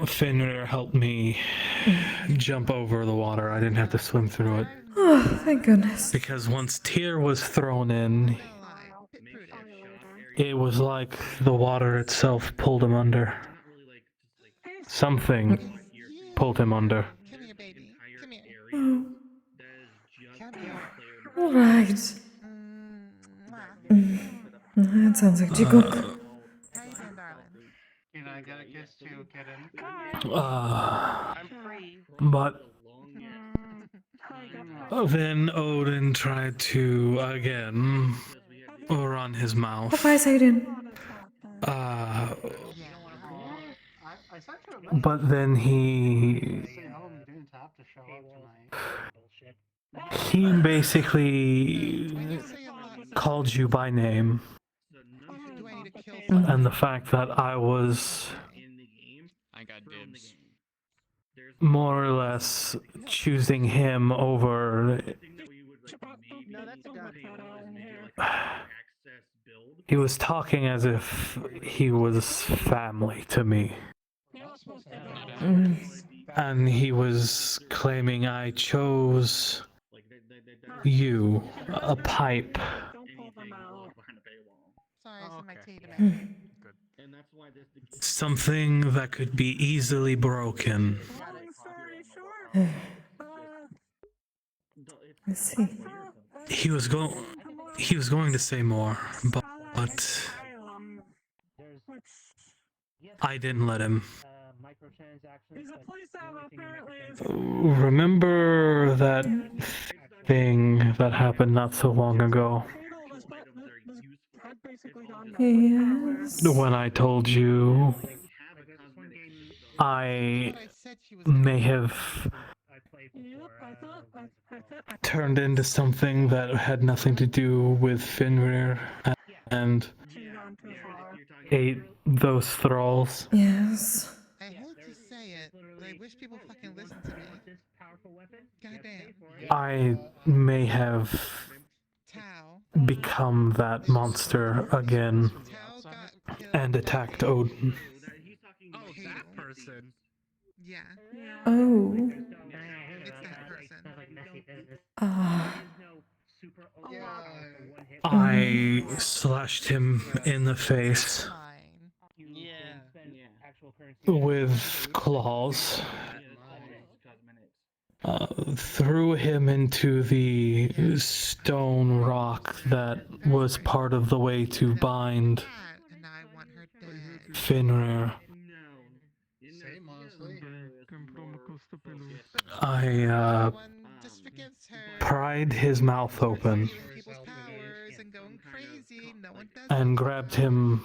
Fenrir helped me jump over the water. I didn't have to swim through it. Oh, thank goodness. Because once Tyr was thrown in, it was like the water itself pulled him under. Something pulled him under. Oh. Alright. That sounds like Jigok. Can I get a kiss too, kitten? I'm free. But then Odin tried to again run his mouth. Bye, Aiden. But then he basically called you by name. And the fact that I was I got dibs. more or less choosing him over. He was talking as if he was family to me. And he was claiming I chose you, a pipe. Sorry, I see my tea to make. Something that could be easily broken. I see. He was going to say more, but I didn't let him. Remember that thing that happened not so long ago? Yes. When I told you I may have turned into something that had nothing to do with Finrir and ate those thralls. Yes. I hate to say it, but I wish people fucking listened to me. Goddamn. I may have become that monster again and attacked Odin. Oh, that person. Yeah. Oh. It's that person. I slashed him in the face with claws, threw him into the stone rock that was part of the way to bind Finrir. I pried his mouth open and grabbed him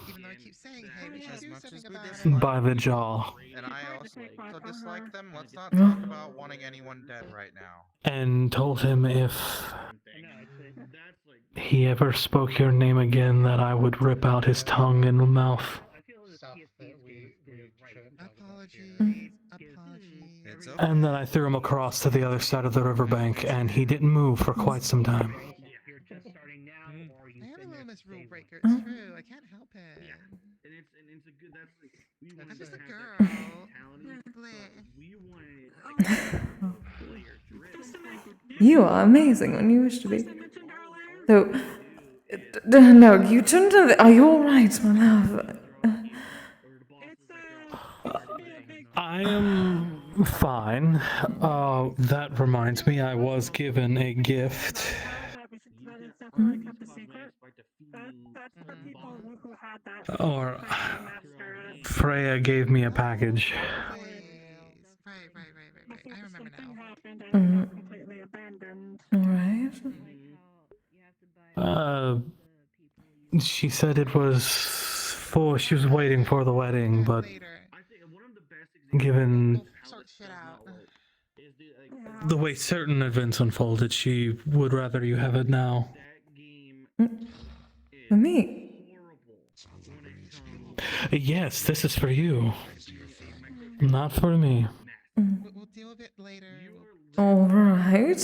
by the jaw. And I also dislike them. Let's not talk about wanting anyone dead right now. And told him if he ever spoke your name again, that I would rip out his tongue and mouth. And then I threw him across to the other side of the riverbank, and he didn't move for quite some time. I am a little Miss Rule Breaker, it's true. I can't help it. I'm just a girl. You are amazing when you wish to be. Though, no, you turned to the... Are you alright, my love? I am fine. That reminds me, I was given a gift. Or Freya gave me a package. Right. I remember now. Alright. She said it was for, she was waiting for the wedding, but given the way certain events unfolded, she would rather you have it now. For me? Yes, this is for you. Not for me. We'll deal with it later. Alright.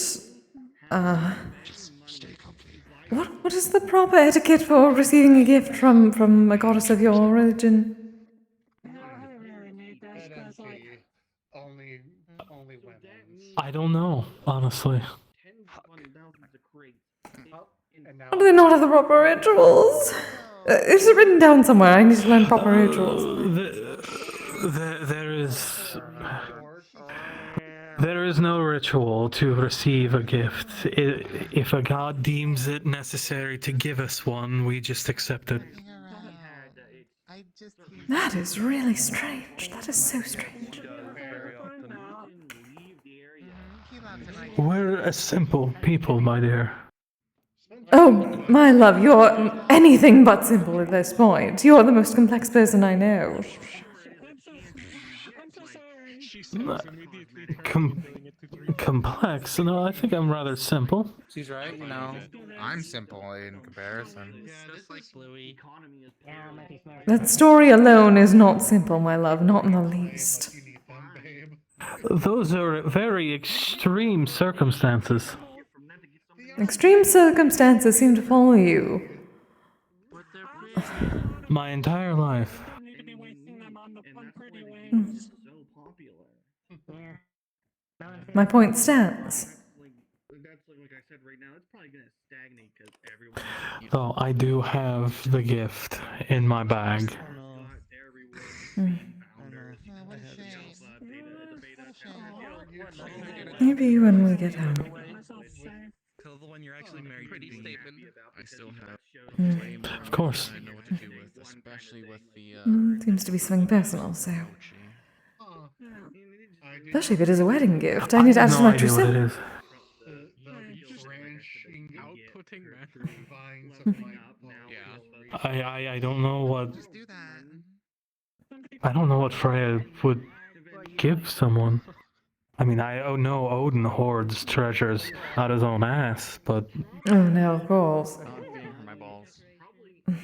What is the proper etiquette for receiving a gift from a goddess of your religion? I don't know, honestly. How do they not have the proper rituals? Is it written down somewhere? I need to learn proper rituals. There is no ritual to receive a gift. If a god deems it necessary to give us one, we just accept it. That is really strange. That is so strange. We're a simple people, my dear. Oh, my love, you're anything but simple at this point. You're the most complex person I know. She says immediately doing it to 3 complex. No, I think I'm rather simple. She's right, you know. I'm simple in comparison. Yeah, just like Bluey. Yeah, might be smart. That story alone is not simple, my love, not in the least. Those are very extreme circumstances. Extreme circumstances seem to follow you. My entire life. My point stands. Like I said right now, it's probably gonna stagnate because everyone. Oh, I do have the gift in my bag. Maybe when we get home. Till the one you're actually married to being happy about. I still have way more Of course. than I know what to do with, especially with the Seems to be something personal, so. Especially if it is a wedding gift. I need to add it to my trousseau. What it is. Branching, outputting matter, buying something like I don't know what. I don't know what Freya would give someone. I mean, I know Odin hoards treasures out his own ass, but Oh no, of course. my balls. Brad,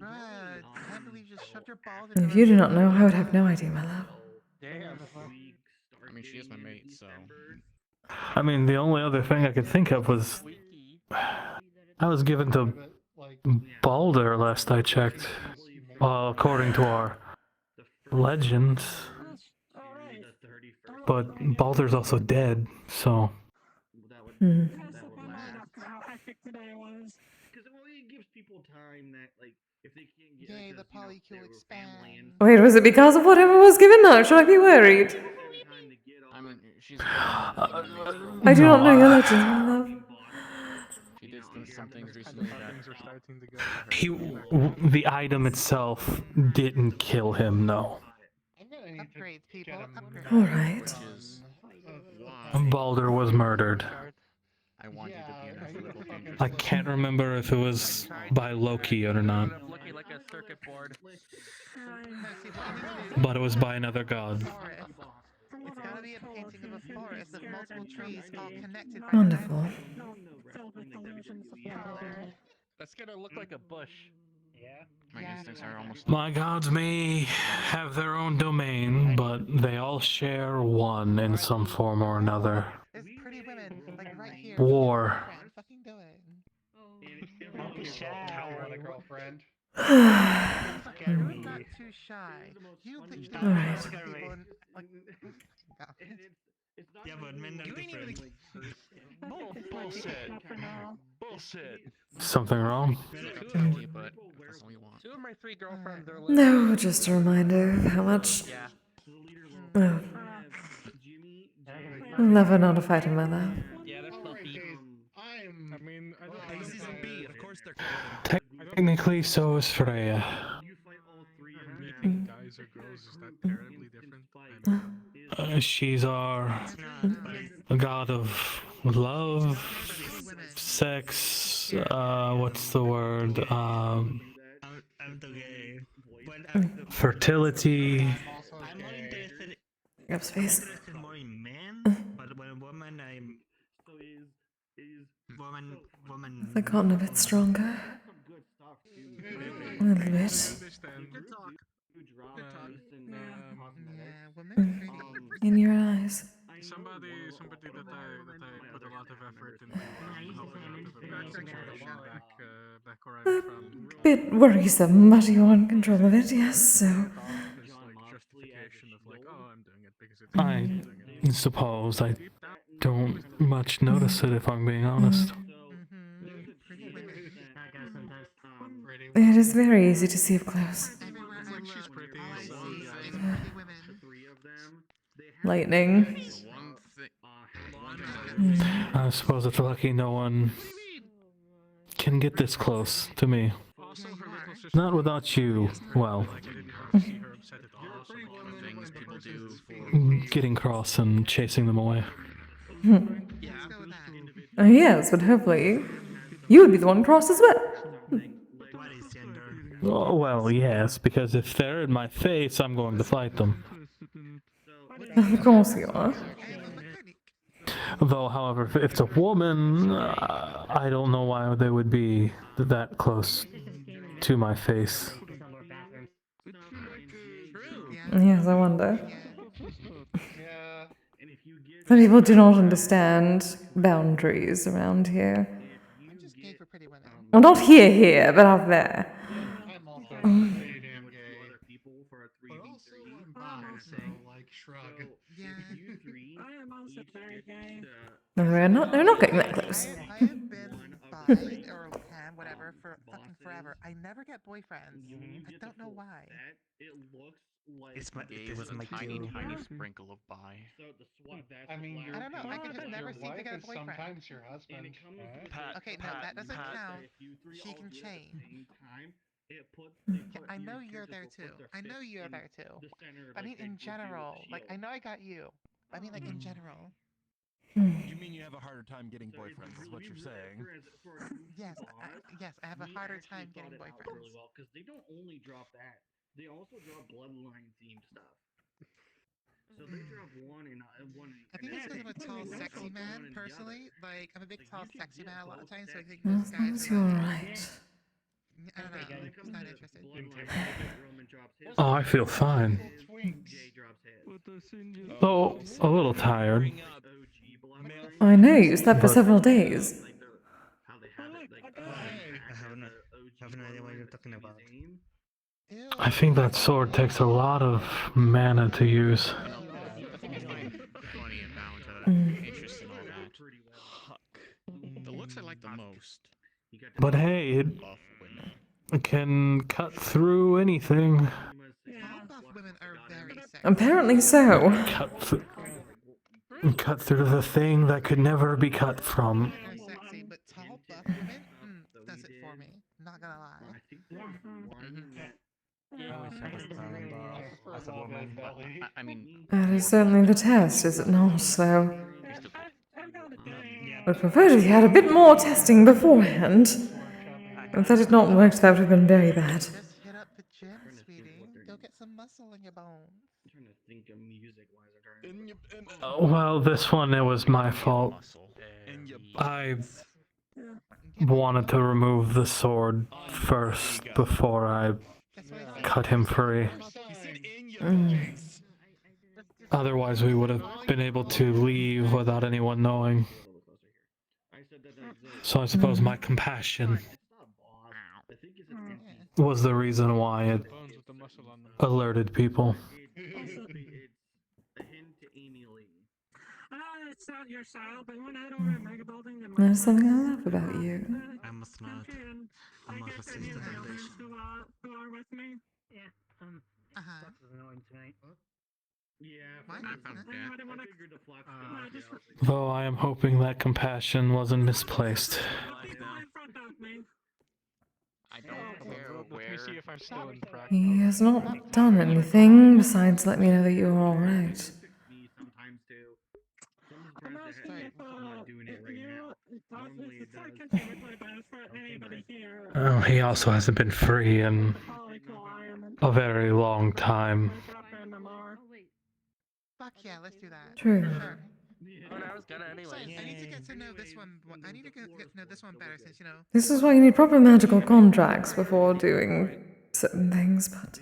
I can't believe you just shoved your balls If you do not know, I would have no idea, my love. I mean, she is my mate, so. I mean, the only other thing I could think of was I was given to Balder last I checked. Well, according to our legends. But Balder's also dead, so. Hmm. It gives people time that, like, if they can't get. Yay, the polycule expands. Wait, was it because of whatever was given? No, should I be worried? I mean, she's. I do not know your legends, my love. She did some things recently The item itself didn't kill him, no. Upgrades, people. Upgrades. Alright. Balder was murdered. I want you to be an ethical thinker. I can't remember if it was by Loki or not, Looking like a circuit board. but it was by another god. It's gotta be a painting of a forest of multiple trees all connected. Wonderful. That's gonna look like a bush. My instincts are almost. My gods may have their own domain, but they all share one in some form or another. There's pretty women, like right here. War. Fucking do it. Don't be shy. Want a girlfriend? You're not too shy. You literally Alright. people and, like, Yeah, but men are different. Bullshit. Bullshit. Something wrong? But that's all you want. 2 of my 3 girlfriends are No, just a reminder of how much. Oh. Love and not a fighting mother. Yeah, they're fluffy. I mean, I don't know. Of course they're. Technically, so is Freya. Meeting guys or girls is that terribly different? She's our god of love, sex, what's the word? Fertility. I'm more interested. Grab space. Interested more in men, but when a woman, I'm. Woman. Have I gotten a bit stronger? A little bit. In your eyes. Somebody that I put a lot of effort into helping out with a bad situation back where I'm from. Bit worrisome, but you're in control of it, yes, so. There's like justification of like, oh, I'm doing it because it's. I suppose I don't much notice it if I'm being honest. It is very easy to see up close. She's pretty. Lightning. I suppose it's lucky no one can get this close to me. Not without you, well, getting cross and chasing them away. Yes, but hopefully you would be the one crossed as well. Oh, well, yes, because if they're in my face, I'm going to fight them. Of course you are. Though, however, if it's a woman, I don't know why they would be that close to my face. Yes, I wonder. Yeah. Some people do not understand boundaries around here. I'm just gay for pretty women. Well, not here, but out there. I'm also pretty damn gay. But also, I'm bi, so like shrug. Yeah. I am also very gay. No, they're not getting that close. I have been bi or pan, whatever, for fucking forever. I never get boyfriends. I don't know why. Gay with a tiny sprinkle of bi. I mean, I don't know. I can just your never seem to wife get a is boyfriend. sometimes your husband. Right? Okay, no, that doesn't count. She can change. Yeah, I know you're there too. I know you're there too. I mean, in general, like I know I got you. I mean, like in general. You mean you have a harder time getting boyfriends? Is what you're saying? Yes, yes, I have a harder time getting boyfriends. Because they don't only drop that; they also drop bloodline themed stuff. So they drop one and one. I think it's because I'm a tall, sexy man. Personally, like I'm a big, tall, sexy man a lot of times. So I think Well, those as long guys as are you're like. alright. I don't know. It's not interested. Oh, I feel fine. Though a little tired. I know, you slept for several days. I have no idea what you're talking about. I think that sword takes a lot of mana to use. Funny about interest and all that. Huck. The looks I like the most. But hey, it can cut through anything. All buff women are very sexy. Apparently so. Cut through the thing that could never be cut from. They're sexy, but tall buff women does it for me. Not gonna lie. I always have a time as a woman. I mean, That is certainly the test, is it not, though? Would prefer if you had a bit more testing beforehand. If that had not worked, that would have been very bad. Just hit up the gym, sweetie. Go get some muscle in your bones. I'm trying to think of music wise. Well, this one, it was my fault. I wanted to remove the sword first before I cut him free. Otherwise, we would have been able to leave without anyone knowing. So I suppose my compassion was the reason why it alerted people. It's not your style, but when I don't have mega building, then There's something I love about you. I must not. I must resist the temptation. who are with me. Yeah. Uh-huh. Annoying tonight. Yeah, What? I figured the flux. Though I am hoping that compassion wasn't misplaced. I don't care where. Let me see if I'm still in practice. He has not done anything besides let me know that you're alright. Me sometimes too. Sometimes I'm not doing it right now. Normally it does. Oh, he also hasn't been free in a very long time. Fuck yeah, let's do that. True. Sure. I was gonna anyway. I need to get to know this one. I need to get to know this one better since, you know. This is why you need proper magical contracts before doing certain things, but...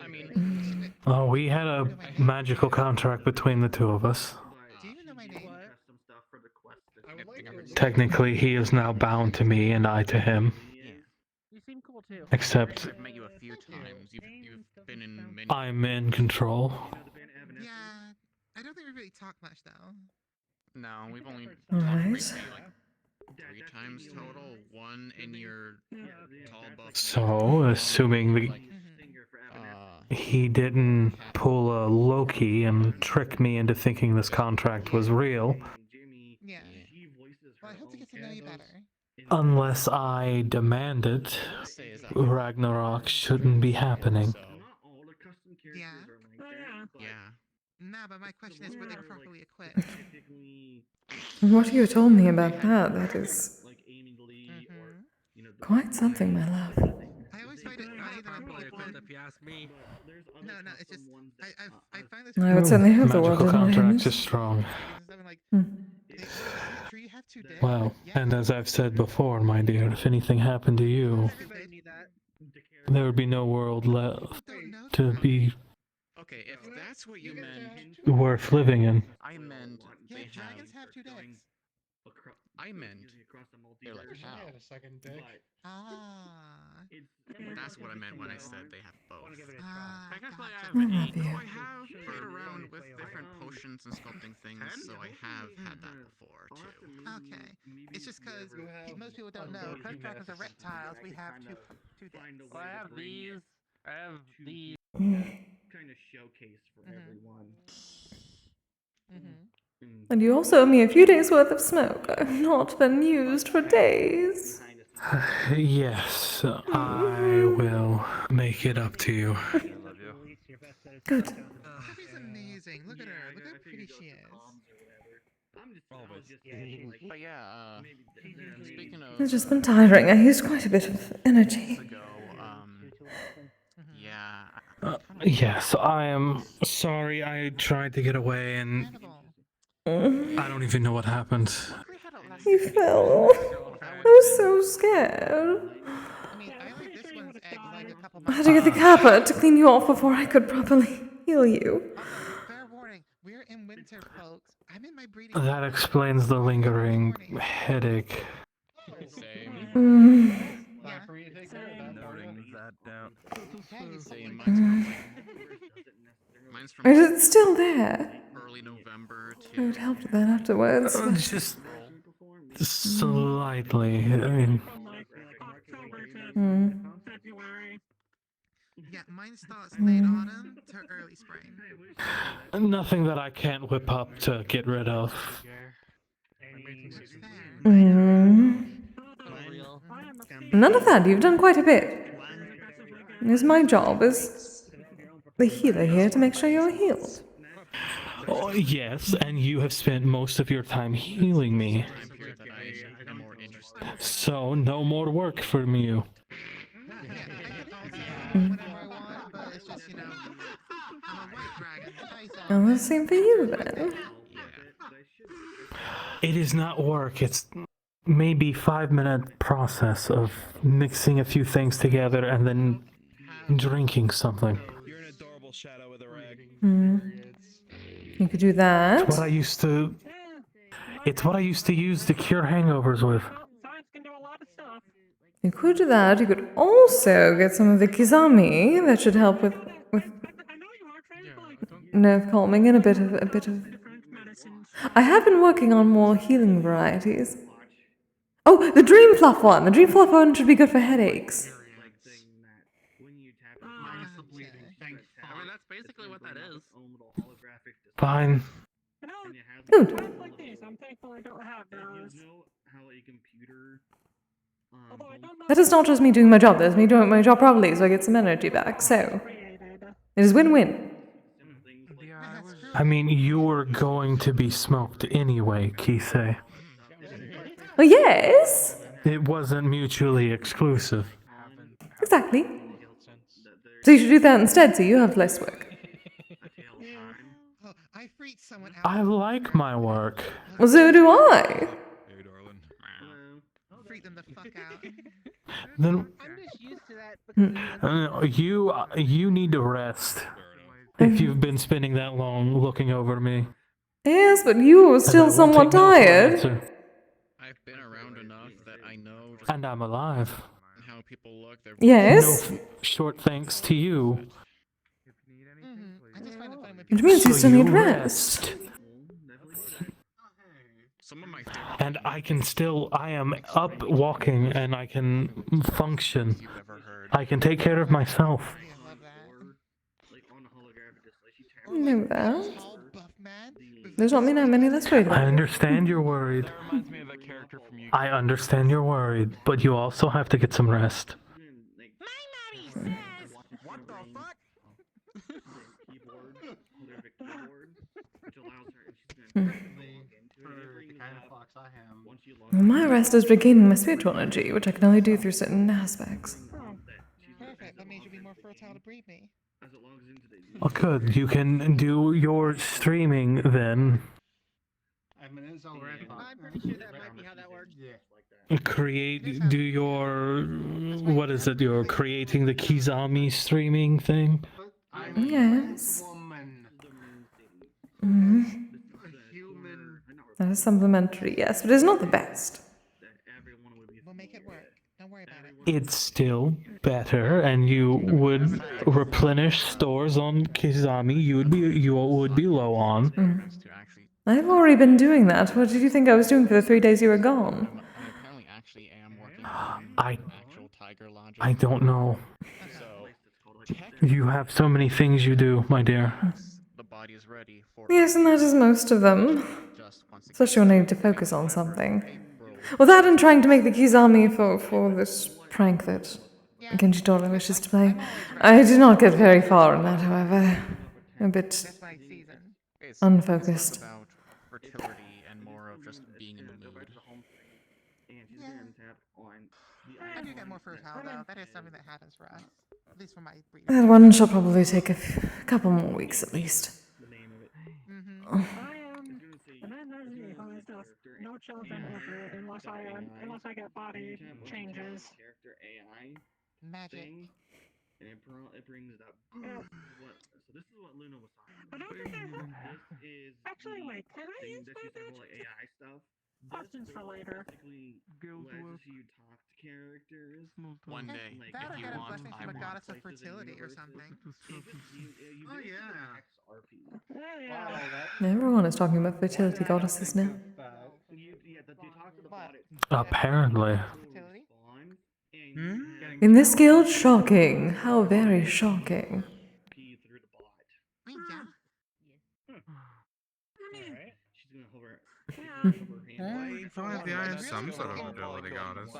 I mean, Oh, we had a magical contract between the two of us. Do you even know my name? Technically, he is now bound to me and I to him. You seem cool too. Except I've met you a few times. You've been in many. I'm in control. Yeah, I don't think we really talk much though. No, we've only talked Right. briefly, like 3 times total. One in your tall buff. So, assuming he didn't pull a Loki and trick me into thinking this contract was real, Yeah. Well, I hope to get to know you better. unless I demand it, Ragnarok shouldn't be happening. Yeah. Yeah. Nah, but my question is, were they properly equipped? From what you told me about that, that is quite something, my love. I I always find it funny that when people. If you ask me. No, it's just I find this. I would certainly hope the world Magical did not end. contracts is strong. Sure, you have 2 dicks. Wow, and as I've said before, my dear, if anything happened to you, there would be no world left to be Okay, if that's what you meant, worth living in. I meant they dragons have 2 dicks. I meant they're like a cow. a second dick. That's what I meant when I said they have both. I Technically, love you. I have played around with different potions and sculpting things, so I have had that before too. Okay, it's just because most people don't know. Because dragons are reptiles, we have 2 dicks. Well, I have these. I have these. Kind of showcase for everyone. And you also owe me a few days' worth of smoke. I've not been used for days. Yes, I will make it up to you. Good. She's amazing. Look at her. Look how pretty she is. But yeah, speaking of, It's just been tiring. I used quite a bit of energy. Yes, I am sorry. I tried to get away and I don't even know what happened. You fell. I was so scared. I had to get the kappa to clean you off before I could properly heal you. Fair warning, we're in winter, folks. I'm in my breeding. That explains the lingering headache. Noting that down. Mine's from Is it still there? early November I would help with that afterwards. Just slightly. I mean, Yeah, mine starts late autumn to early spring. nothing that I can't whip up to get rid of. None of that. You've done quite a bit. It's my job as the healer here to make sure you're healed. Oh, yes, and you have spent most of your time healing me. So, no more work from you. Oh, the same for you then. It is not work, it's maybe 5-minute process of mixing a few things together and then drinking something. You're an adorable shadow with a rag. You could do that. It's what I used to use to cure hangovers with. You could do that. You could also get some of the kizami that should help with nerve calming and a bit of. I have been working on more healing varieties. Oh, the dream fluff one. The dream fluff one should be good for headaches. I mean, that's basically what that is. Fine. Good. I'm thankful I don't have those. That is not just me doing my job. That's me doing my job properly, so I get some energy back. So it is win-win. I mean, you were going to be smoked anyway, Kise. Oh, yes. It wasn't mutually exclusive. Exactly. So you should do that instead, so you have less work. I freaked someone out. I like my work. Well, so do I. Hey, darling. Freak them the fuck out. Then I'm just used to that. you need to rest. If you've been spending that long looking over me. Yes, but you are still somewhat tired. I've been around enough that I know just And I'm alive. how people look. They're Yes. No short thanks to you. Which means you So still you need rest. some of my And I am up walking and I can function. I can take care of myself. I know that. Does not mean I'm any less worried I about it. understand you're worried. I understand you're worried, but you also have to get some rest. What the fuck? Well, my rest is regaining my spiritual energy, which I can only do through certain aspects. Good. You can do your streaming then. I mean, it's all right. I'm pretty sure that might be how that works. Yeah. Do your what is it? You're creating the Kizami streaming thing. Yes. Woman. Mhm. That is supplementary, yes, but it's not the best. We'll make it work. Don't worry about it. It's still better, and you would replenish stores on Kizami. You would be low on. I've already been doing that. What did you think I was doing for the 3 days you were gone? I apparently actually am working on I actual tiger logic. I don't know. So You have so many things you do, my dear. the body is ready for Yes, and that is most of them. Especially when I need to focus on something. Well, that and trying to make the Kizami for this prank that Genji Dora wishes to play. I did not get very far in that, however. A bit unfocused. about fertility and more of just being in the mood. I do get more fertile though. That is something that happens for us. At least for my breeding. That one shall probably take a couple more weeks at least. And then there's me, who is just no children ever unless I get body changes. Character AI Magic. thing, and it brings it up. Yeah. So this is what Luna was talking I about. don't think I have. This is Actually, wait, can I thing use that my you said bitch? about like AI stuff. Questions for later. Basically lets you talk to characters. One day, Like, That if or you get a want, blessing I from a want. goddess of fertility or something. Oh yeah. Everyone is talking about fertility goddesses now. They talked about it. Apparently. Fertility? In this guild, shocking. How very shocking. I mean, yeah. She's gonna hover. You probably have the eye of some sort of ability goddess.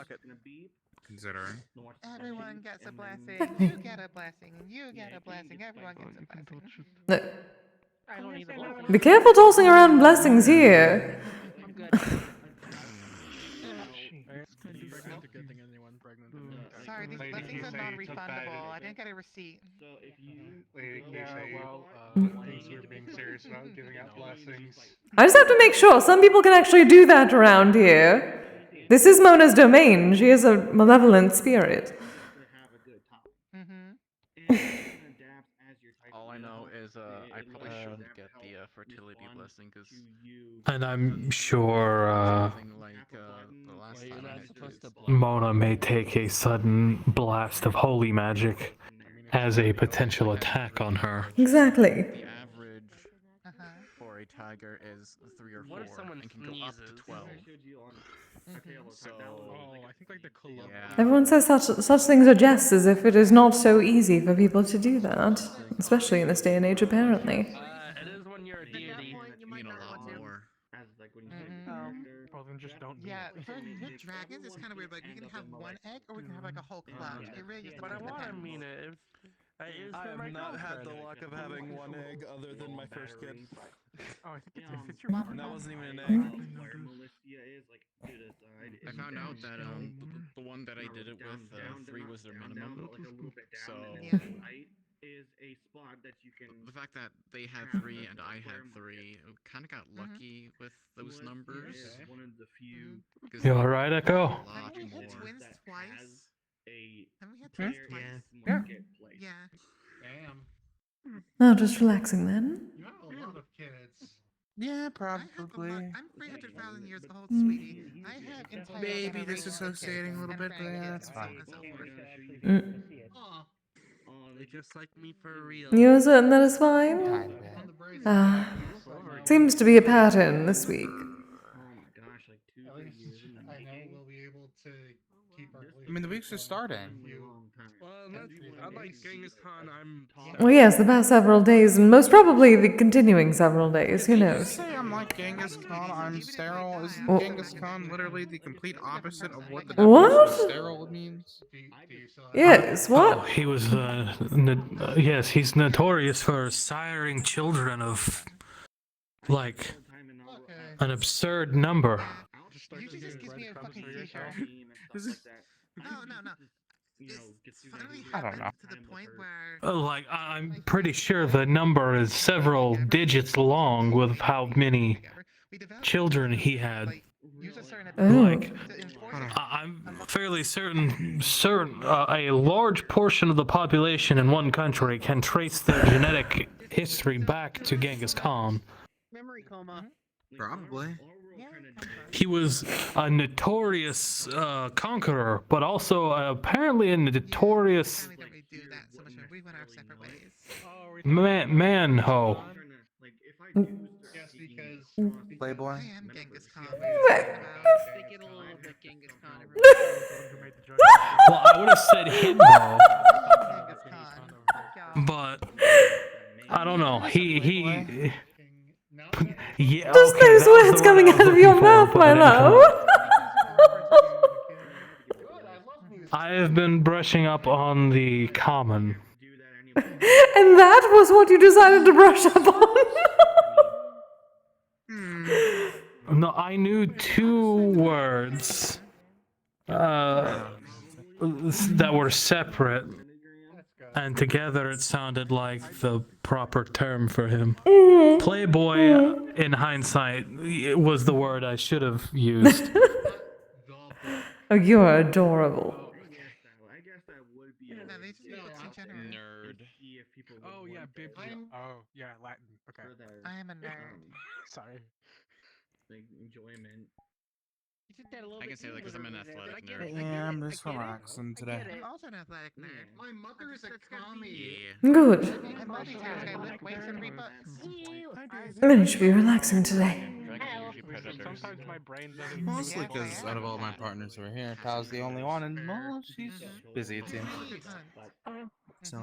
Considering. Everyone gets a blessing. You get a blessing. You get a blessing. Everyone gets a blessing. No. I don't need a blessing. Be careful tossing around blessings here. I'm good. Sorry, these blessings are non-refundable. I didn't get a receipt. So if you Lady Kise, things we're being serious about giving out blessings. I just have to make sure some people can actually do that around here. This is Mona's domain. She is a malevolent spirit. All I know is I probably shouldn't get the fertility blessing because And I'm sure something like the last time I had kids. Mona may take a sudden blast of holy magic as a potential attack on her. Exactly. The average for a tiger is 3 or 4 and can go up to 12. So I think like the Columbia. Everyone says such things are jests as if it is not so easy for people to do that. Especially in this day and age, apparently. It is when you're a deity. you mean a lot more. Well, then just don't do Yeah, it. for dragons, it's kind of weird. Like, we can have one egg, or we can have like a whole clutch. It really just But I depends. want to mean it. I have not had the luck of having one egg other than my first kid. Oh, I think it's your And that wasn't even an egg. I found out that the one that I did it with, 3 was their minimum. So is a spot that you can. the fact that they had 3 and I had 3, kind of got lucky with those numbers. One of the few. You alright, Echo? A I lot think we more. had twins twice. A Haven't we had twins twice? marketplace. Yeah. Damn. Oh, just relaxing then. You have a lot of kids. Yeah, I have a probably. lot. I'm 300,000 years old, sweetie. I have entire Maybe generations of disassociating a little kids bit, but and yeah, grandkids that's and so on fine. and so forth. Mm. They just like me for real. You are certain that is fine? Seems to be a pattern this week. Oh my gosh, like 2 At least years in the I know making. we'll be able to keep our. I mean, the week's just starting. Well, unlike Genghis Khan, I'm. Well, yes, the past several days, and most probably the continuing several days. Who Did you knows? say I'm like Genghis Khan, I'm sterile? Isn't Well- Genghis Khan literally the complete opposite of what the What? definition of sterile means? Yes, what? Oh, he was, yes, he's notorious for siring children of, like, an absurd number. Usually just gives me a fucking t-shirt. No. I don't know. To the point where Like, I'm pretty sure the number is several digits long with how many children he had. Like, I'm fairly certain a large portion of the population in one country can trace their genetic history back to Genghis Khan. Memory coma. Probably. He was a notorious conqueror, but also apparently a notorious man-ho. Yes, because Playboy. I am Genghis Khan. They get a little bit Genghis Khan every once in a while. Well, I would have said himbo, but I don't know. He yeah. Just Okay, those that was words the word coming I was out of looking your for, mouth, but my it didn't come love. out. I have been brushing up on the common. And that was what you decided to brush up on. No, I knew 2 words that were separate, and together it sounded like the proper term for him. Playboy, in hindsight, was the word I should have used. Oh, you are adorable. I guess that would be No, they just make it too generous. Nerd. See if people would Oh yeah, want bib. this Oh yeah, Latin. Okay. for their I am a nerd. Sorry. like enjoyment. You took that a little I bit can say that too because I'm an literally there. athletic I get nerd. it. I get Yeah, I'm it. just I get it. relaxing I today. get it. I'm also an athletic nerd. My mother is a commie. Yeah. Good. I'm multitasking. I lift weights and read books. Then you should be relaxing today. Dragon's usually predators. Sometimes my brain doesn't. Mostly Yeah, because I out am. of all my partners who are here, Tao's the only one, and well, she's busy it seems. So,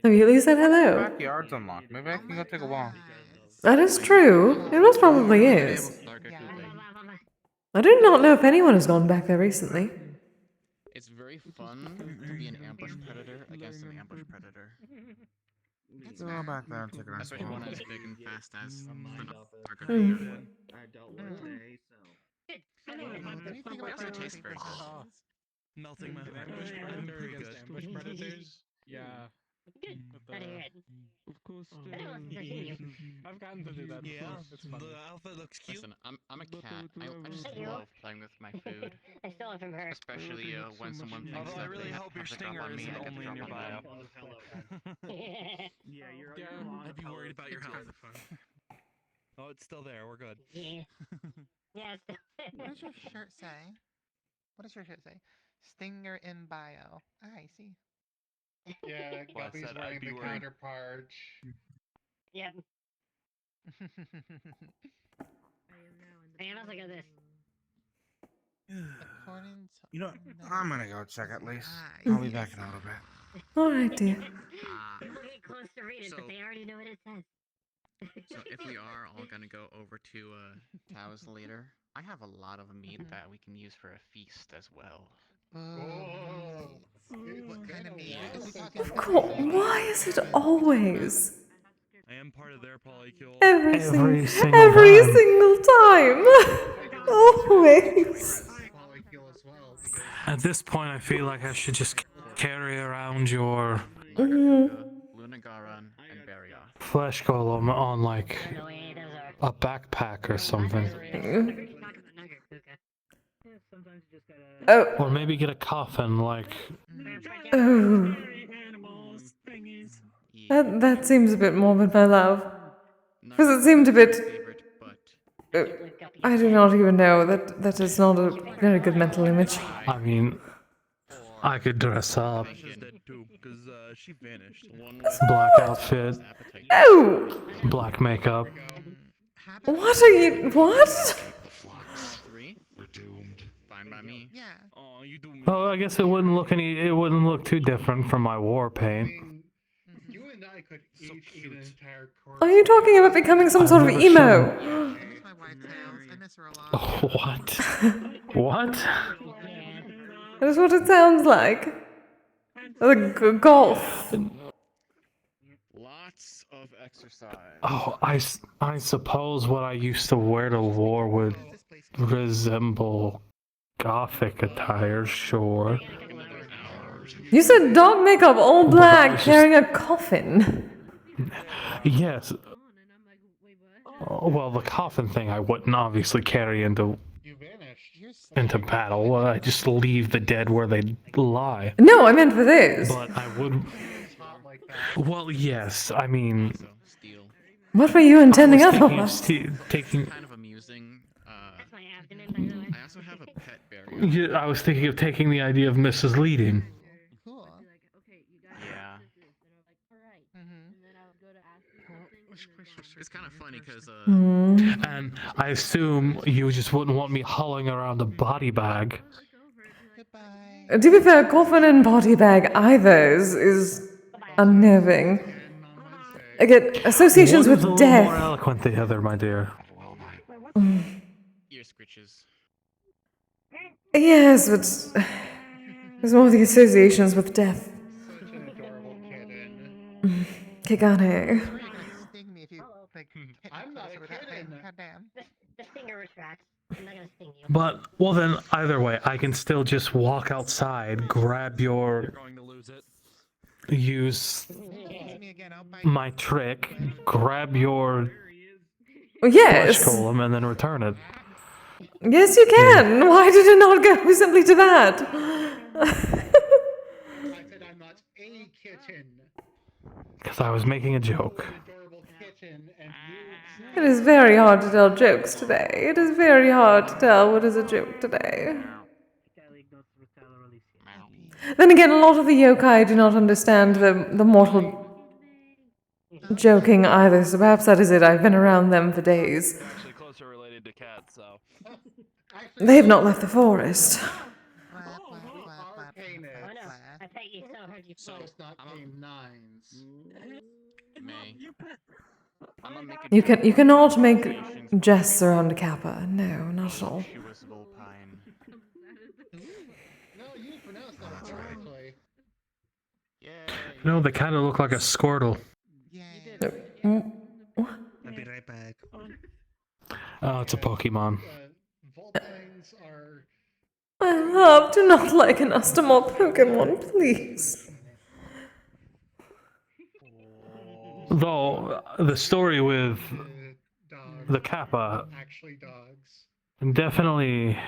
Have you at least said hello? backyard's unlocked. Maybe I can go take a walk. That is true. It most probably is. I do not know if anyone has gone back there recently. It's very fun to be an ambush predator against an ambush predator. Go back there and take a nice Especially walk. one as big and fast as the Dark Mm. I dealt with today, so. Anything It about also tastes very predators? good. Melting my ambush predator Pretty against good. ambush predators. Yeah. With the- Of course. I've gotten to do that. Yeah, Before. It's fun. the outfit looks cute. Listen, I'm a cat. I just love playing with my food. I stole it from her. Especially when someone thinks Although I that really they hope your have to drop stinger on me, isn't I get to only in drop your on bio. them. Yeah, you're I'd be worried about your health. Oh, it's still there. We're good. Yeah. Yes. What does your shirt say? What does your shirt say? Stinger in bio. Ah, I see. Yeah, Well, I Guppy's said I'd wearing be the worried. counterpart. Yep. And also got this. According to You know what? I'm gonna go check at least. I- I'll be back in a little bit. Alright, dear. People get close to read it, so- but they already know what it says. So if we are all gonna go over to Tao's later, I have a lot of meat that we can use for a feast as well. What kind of meat? Is he talking God, why is it always I am part of their polycule. every Every single time? Always. Polykill as well. At this point, I feel like I should just carry around your Lunagaran and Barioth. flesh golem on like a backpack or something. Oh. Or maybe get a coffin, like. Oh. That seems a bit morbid, my love. Because it seemed a bit. I do not even know. That is not a very good mental image. I mean, I could dress up. Tasha's dead too, because she vanished. Black outfit, Oh! black makeup. What are you. What? 3. We're doomed. Fine by me. Yeah. Oh, you do. Oh, I guess it wouldn't look too different from my war paint. You and I could each eat an entire corpse. Are you talking about becoming some sort of never emo? I miss my wife Tails. I miss her a lot. What? What? That is what it sounds like. Like golf. Lots of exercise. Oh, I suppose what I used to wear to war would resemble gothic attire, sure. You said dog makeup, all But I black, was just- carrying a coffin. Yes. Well, the coffin thing I wouldn't obviously carry into battle. I just leave the dead where they lie. No, I meant for this. But I would. Well, yes. I mean, What were you intending I was thinking of otherwise? Kind of amusing. I also have a pet burial. Yeah, I was thinking of taking the idea of Mrs. Leading. Yeah. It's kind of funny because And I assume you just wouldn't want me hauling around a body bag. To be fair, coffin and body bag either is unnerving. Again, associations One is with a little more death. eloquent the other, my dear. ear scritches. Yes, but there's more of the associations with death. Kigane. Sting me if you like. I'm not a kitten. Goddamn. The stinger retracts. I'm not gonna sting you. But, well then, either way, I can still just walk outside, grab your... going to lose it. Use my trick, grab your... Yes. flesh golem, and then return it. Yes, you can. Why did it not go simply to that? I said I'm not a kitten. Because I was making a joke. It is very hard to tell jokes today. It is very hard to tell what is a joke today. Then again, a lot of the yokai do not understand the mortal joking either, so perhaps that is it. I've been around them for days. Actually closer related to cats, so. They have not left the forest. So it's not game nines. May. You cannot make jests around a kappa. No, not at all. Chewable pine. No, you pronounced that correctly. No, they kind of look like a Squirtle. I'll be right back. Oh, it's a Pokemon. Voltines are. I love to not liken us to more Pokemon, please. Though, the story with the Kappa Actually, dogs. definitely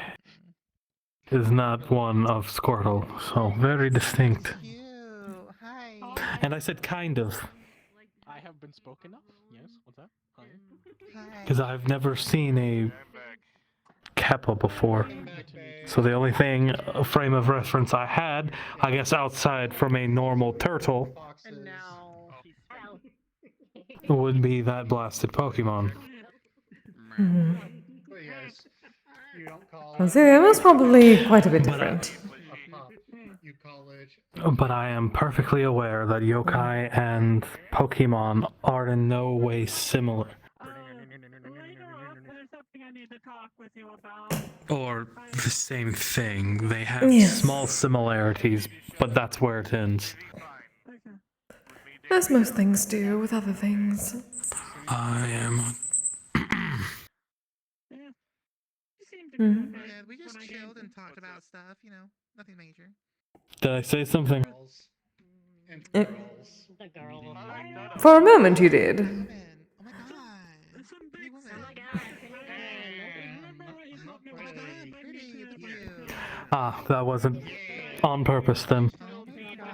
is not one of Squirtle, so very distinct. And I said kind of, I have been spoken of. Yes. What's that? because I've never seen a Kappa before. So the only thing, a frame of reference I had, I guess outside from a normal turtle, would be that blasted Pokemon. Yes. You don't call I'll say that was probably quite a bit different. a pup. You call it. But I am perfectly aware that yokai and Pokemon are in no way similar. There's something I need to talk with you about. Or the same thing. They have Yes. small similarities, but that's where it ends. As most things do with other things. I am... Mhm. Yeah, we just chilled and talked about stuff, you know, nothing major. Did I say something? Eh, For a moment you did. Ah, that wasn't on purpose then.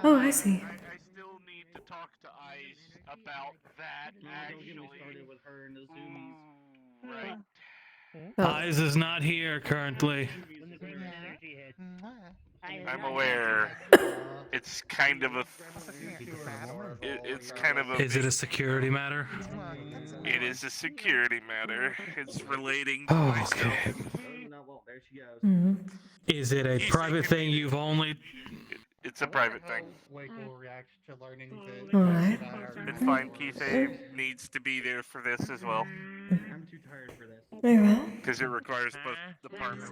Oh, I see. I still need to talk to Ice about that, actually. With her and the Right. Eyes is not here currently. I'm aware. It's kind of a. It's kind of a. Is it a security matter? It is a security matter. It's relating to Oh, myself. okay. Well, there she goes. Is it a private thing you've only... It's a private thing. Wake will react to learning that. Alright. It's fine. Kise needs to be there for this as well. I'm too tired for this. Very well. Because it requires both departments.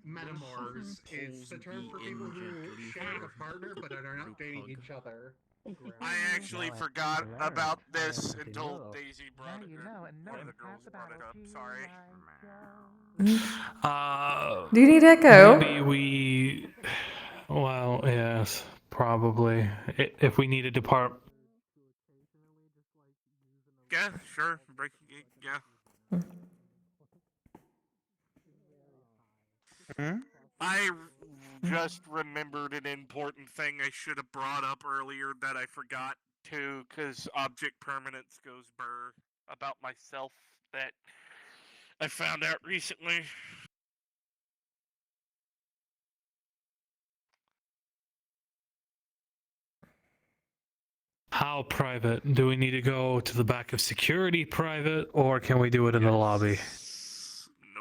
Metamors is the term for people who share a partner but are not dating each other. I actually forgot about this until Daisy brought it. And no One of one the girls talks brought about it up. Sorry. Do you need Echo? Maybe we. Well, yes, probably. If we need to depart. Yeah, sure. Yeah. I just remembered an important thing I should have brought up earlier that I forgot to, because object permanence goes burr about myself that I found out recently. How private? Do we need to go to the back of security private, or can we do it in the lobby?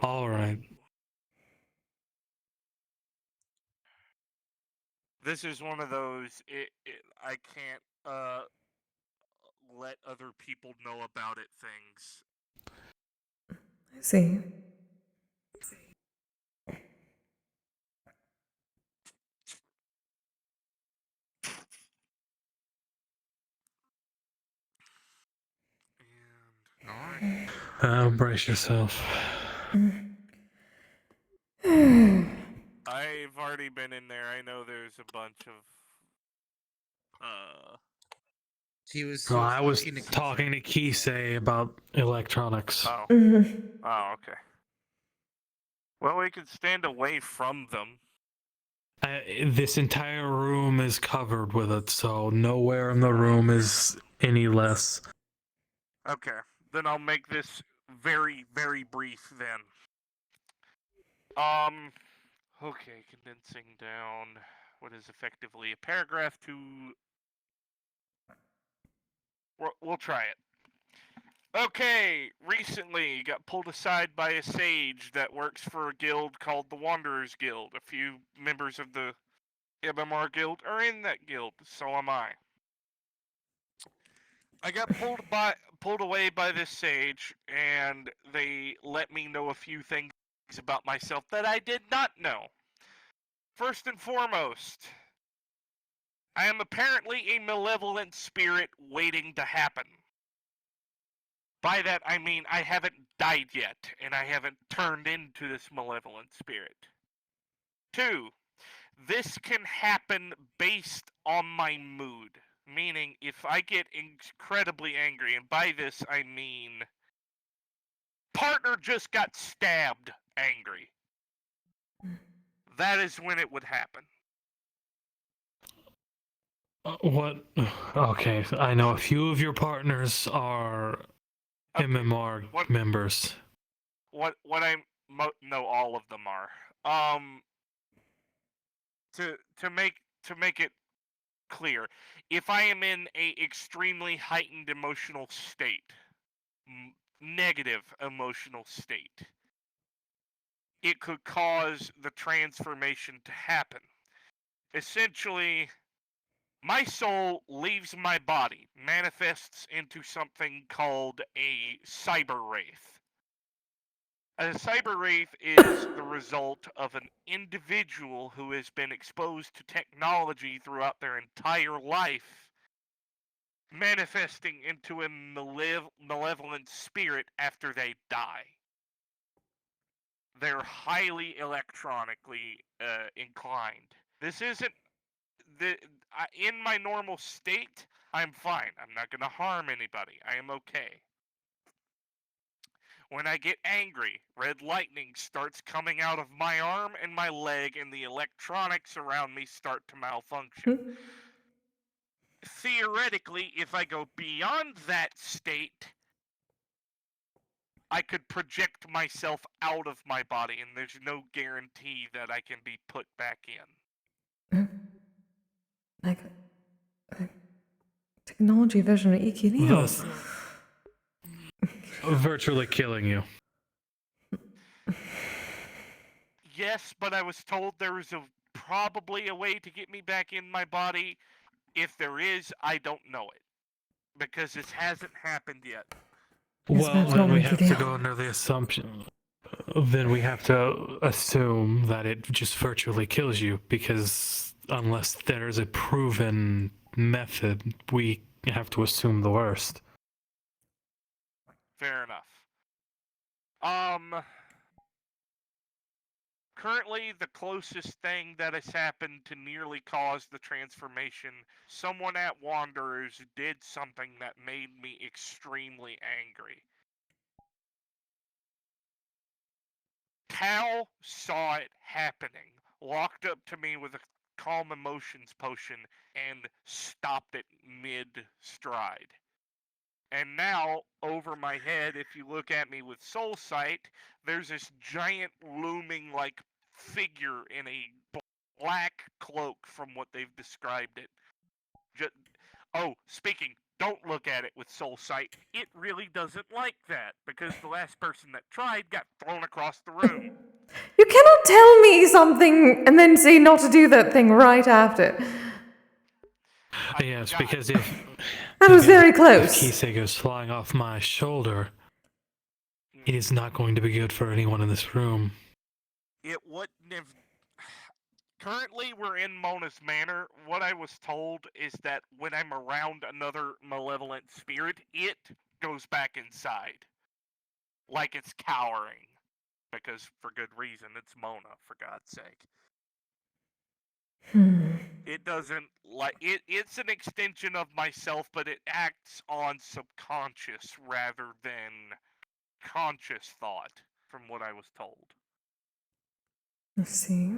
All right. This is one of those, I can't let other people know about it things. I see. Brace yourself. I've already been in there. I know there's a bunch of No, I was talking to Kise about electronics. Oh. Oh, okay. Well, we could stand away from them. This entire room is covered with it, so nowhere in the room is any less. Okay, then I'll make this very, very brief then. Okay, condensing down what is effectively a paragraph to... We'll try it. Okay, recently got pulled aside by a sage that works for a guild called the Wanderers Guild. A few members of the MMR guild are in that guild, so am I. I got pulled away by this sage, and they let me know a few things about myself that I did not know. First and foremost, I am apparently a malevolent spirit waiting to happen. By that I mean I haven't died yet, and I haven't turned into this malevolent spirit. 2, this can happen based on my mood. Meaning, if I get incredibly angry, and by this I mean partner just got stabbed angry, that is when it would happen. What? Okay, I know a few of your partners are MMR members. What no, all of them are. To make it clear, if I am in a extremely heightened emotional state, negative emotional state, it could cause the transformation to happen. Essentially, my soul leaves my body, manifests into something called a cyber wraith. A cyber wraith is the result of an individual who has been exposed to technology throughout their entire life, manifesting into a malevolent spirit after they die. They're highly electronically inclined. This isn't in my normal state. I'm fine. I'm not going to harm anybody. I am okay. When I get angry, red lightning starts coming out of my arm and my leg, and the electronics around me start to malfunction. Theoretically, if I go beyond that state, I could project myself out of my body, and there's no guarantee that I can be put back in. Like technology vision EQ. Virtually killing you. Yes, but I was told there was probably a way to get me back in my body. If there is, I don't know it. Because this hasn't happened yet. Well, then we have to go under the assumption. Then we have to assume that it just virtually kills you, because unless there's a proven method, we have to assume the worst. Fair enough. Currently, the closest thing that has happened to nearly cause the transformation, someone at Wanderers did something that made me extremely angry. Cal saw it happening, walked up to me with a calm emotions potion, and stopped it mid-stride. And now, over my head, if you look at me with soul sight, there's this giant looming like figure in a black cloak from what they've described it. Speaking, don't look at it with soul sight. It really doesn't like that, because the last person that tried got thrown across the room. You cannot tell me something and then say not to do that thing right after. Yes, because if That was very close. If Kise goes flying off my shoulder, it is not going to be good for anyone in this room. It wouldn't have. Currently, we're in Mona's Manor. What I was told is that when I'm around another malevolent spirit, it goes back inside. Like it's cowering. Because, for good reason, it's Mona, for God's sake. It doesn't like it's an extension of myself, but it acts on subconscious rather than conscious thought, from what I was told. Let's see.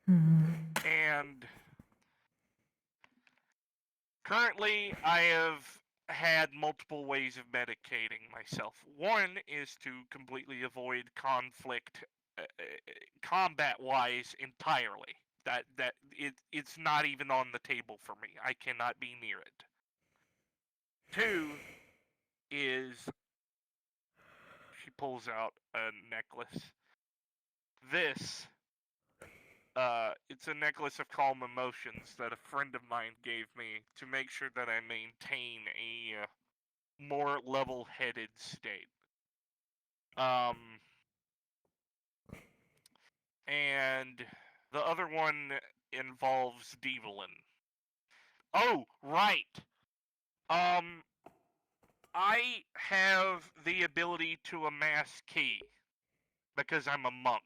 And currently, I have had multiple ways of medicating myself. One is to completely avoid conflict, combat-wise, entirely. It's not even on the table for me. I cannot be near it. Two is she pulls out a necklace. This. It's a necklace of calm emotions that a friend of mine gave me to make sure that I maintain a more level-headed state. And the other one involves Develin. Oh, right. I have the ability to amass ki because I'm a monk.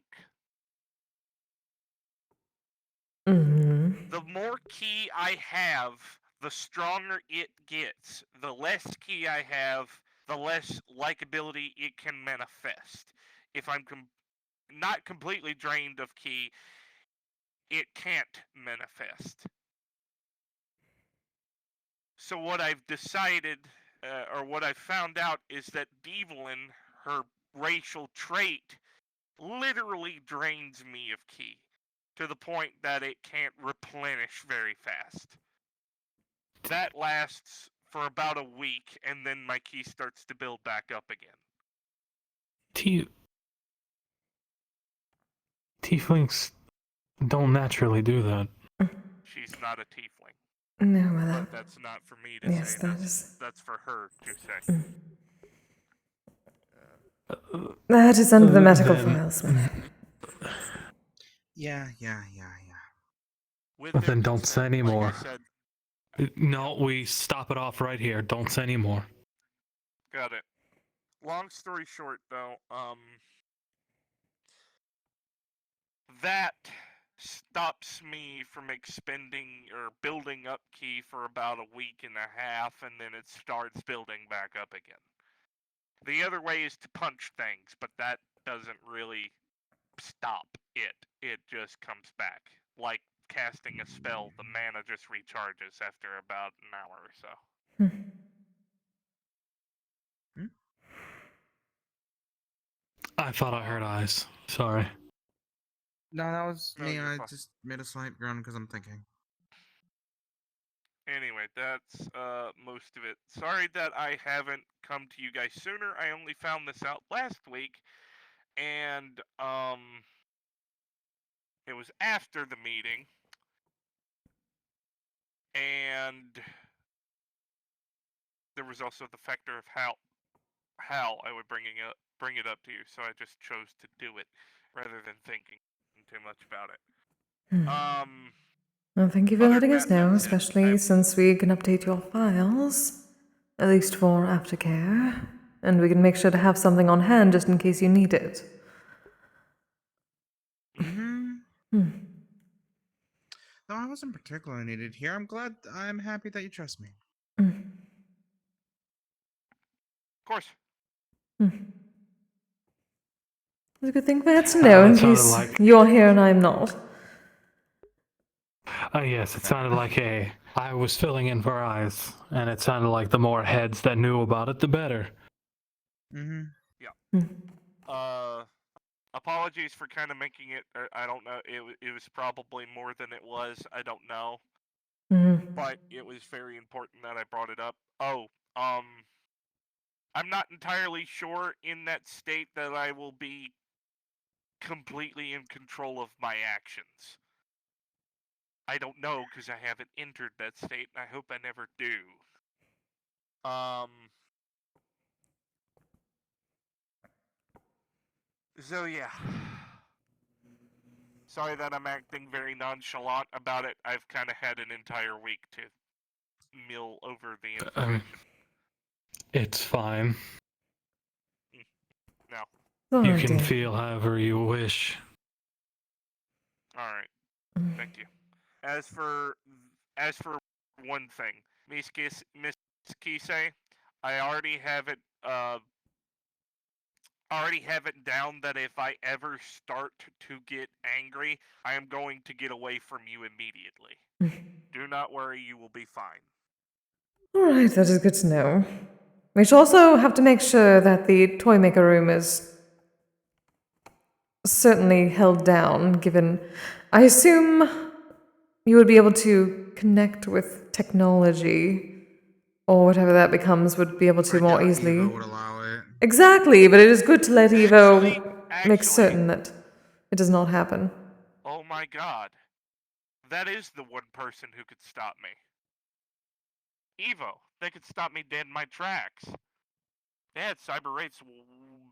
The more ki I have, the stronger it gets. The less ki I have, the less likability it can manifest. If I'm not completely drained of ki, it can't manifest. So what I've decided, or what I've found out, is that Develin, her racial trait, literally drains me of ki, to the point that it can't replenish very fast. That lasts for about a week, and then my ki starts to build back up again. Tieflings don't naturally do that. She's not a tiefling. No, well, But that's not for me to say. That's for her to say. That is under the medical files. Yeah. Then don't say any more. No, we stop it off right here. Don't say any more. Got it. Long story short, though, that stops me from expending or building up ki for about a week and a half, and then it starts building back up again. The other way is to punch things, but that doesn't really stop it. It just comes back. Like casting a spell, the mana just recharges after about an hour or so. I thought I heard eyes. Sorry. No, that was No, me. you're I fine. just made a slight groan because I'm thinking. Anyway, that's most of it. Sorry that I haven't come to you guys sooner. I only found this out last week, and it was after the meeting, and there was also the factor of how I would bring it up to you. So I just chose to do it rather than thinking too much about it. Well, thank you for Other letting us know, Batmans, yes, especially since we can update your files, at least for aftercare, and we can make sure to have something on hand just in case you need it. Mm-hmm. Hmm. No, I wasn't particularly needed here. I'm happy that you trust me. Mm. Of course. It's a good thing for her to know in That sounded case like. you're here and I'm not. Yes, it sounded like I was filling in for eyes, and it sounded like the more heads that knew about it, the better. Mm-hmm. Yeah. Apologies for kind of making it. I don't know. It was probably more than it was. I don't know. But it was very important that I brought it up. Oh, I'm not entirely sure in that state that I will be completely in control of my actions. I don't know because I haven't entered that state, and I hope I never do. So yeah. Sorry that I'm acting very nonchalant about it. I've kind of had an entire week to mill over the information. It's fine. No. You can feel however you wish. All right. Thank you. As for one thing, Miss Kise, I already have it down that if I ever start to get angry, I am going to get away from you immediately. Do not worry, you will be fine. Alright, that is good to know. We should also have to make sure that the toy maker room is certainly held down, given I assume you would be able to connect with technology or whatever that becomes would be able to more easily. Evo would allow it. Exactly, but it is good to let Evo make certain that it does not happen. Oh my god. That is the one person who could stop me. Evo. They could stop me dead in my tracks. They had cyber rates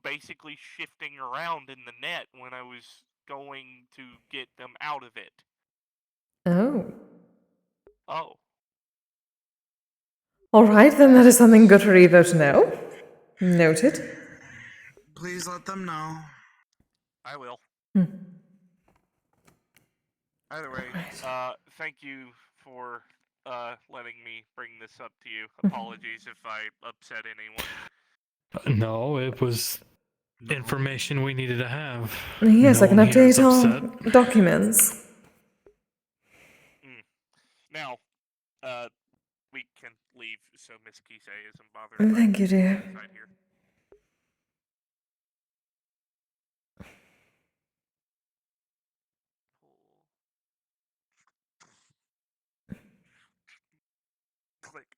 basically shifting around in the net when I was going to get them out of it. Oh. Oh. Alright, then that is something good for Evo to know. Noted. Please let them know. I will. Hmm. Either way, thank you for letting me bring this up to you. Apologies if I upset anyone. No, it was information we needed to have. Yes, No I can one here is update upset. our documents. Now, we can leave so Miss Kise isn't bothered. Thank you, dear. Inside here. Click.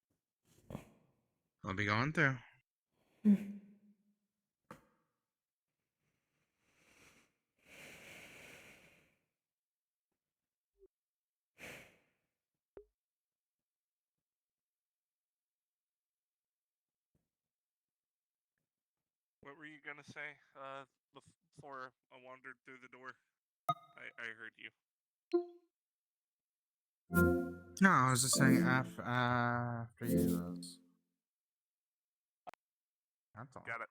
I'll be going through. What were you gonna say? Before I wandered through the door, I heard you. No, I was just saying after you. That's all. Got it.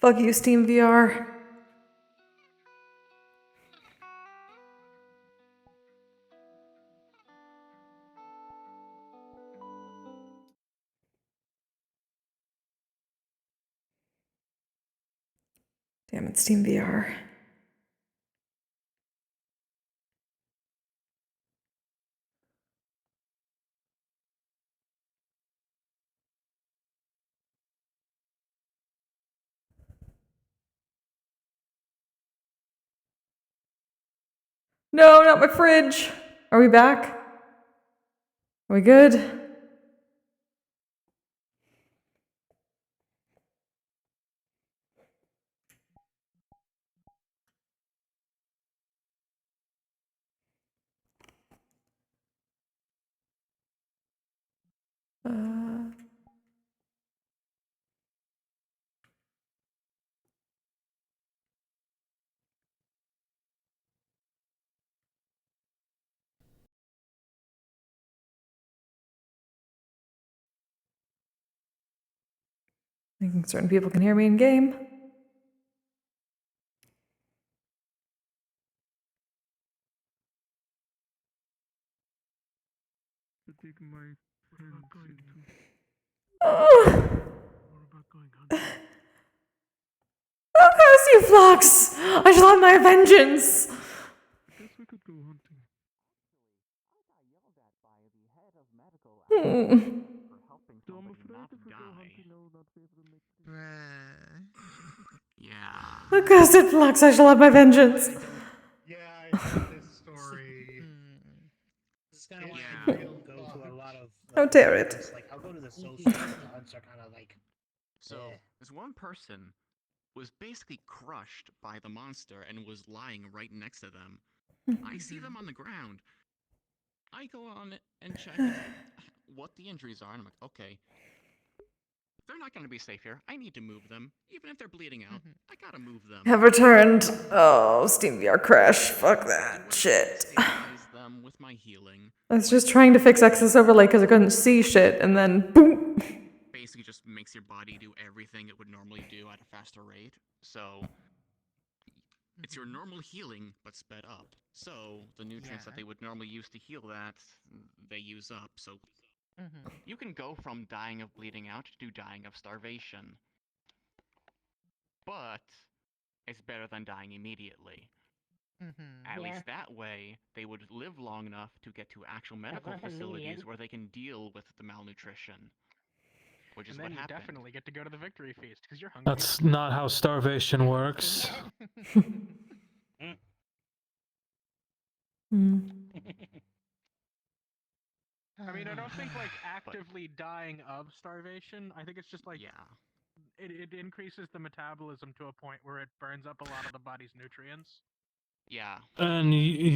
Fuck you, Steam VR. Damn it, Steam VR. No, not my fridge. Are we back? Are we good? Thinking certain people can hear me in game. Oh, curse you, Flux! I shall have my vengeance! Hmm. Yeah. Oh, curse it, Flux! I shall have my vengeance! Yeah, I heard this story. This is kind of why I don't go to a lot of. How dare it. Hunts. Like, I'll go to the socials, but the hunts are kind of like. So, this one person was basically crushed by the monster and was lying right next to them. I see them on the ground. I go on and check what the injuries are, and I'm like, okay, they're not going to be safe here. I need to move them. Even if they're bleeding out, I gotta move them. Have returned. Oh, Steam VR crash. Fuck that shit. Stabilize them with my healing. I was just trying to fix Access Overlay because I couldn't see shit, and then boom! Basically just makes your body do everything it would normally do at a faster rate. So it's your normal healing, but sped up. So the nutrients that they would normally use to heal that, they use up. So you can go from dying of bleeding out to dying of starvation. But it's better than dying immediately. At least that way, they would live long enough to get to actual medical facilities where they can deal with the malnutrition. Which is and what then you happened. definitely get to go to the victory feast because you're hungry. That's not how starvation works. I mean, I don't think like actively dying of starvation. I think it's just like it increases the metabolism to a point where it burns up a lot of the body's nutrients. Yeah. And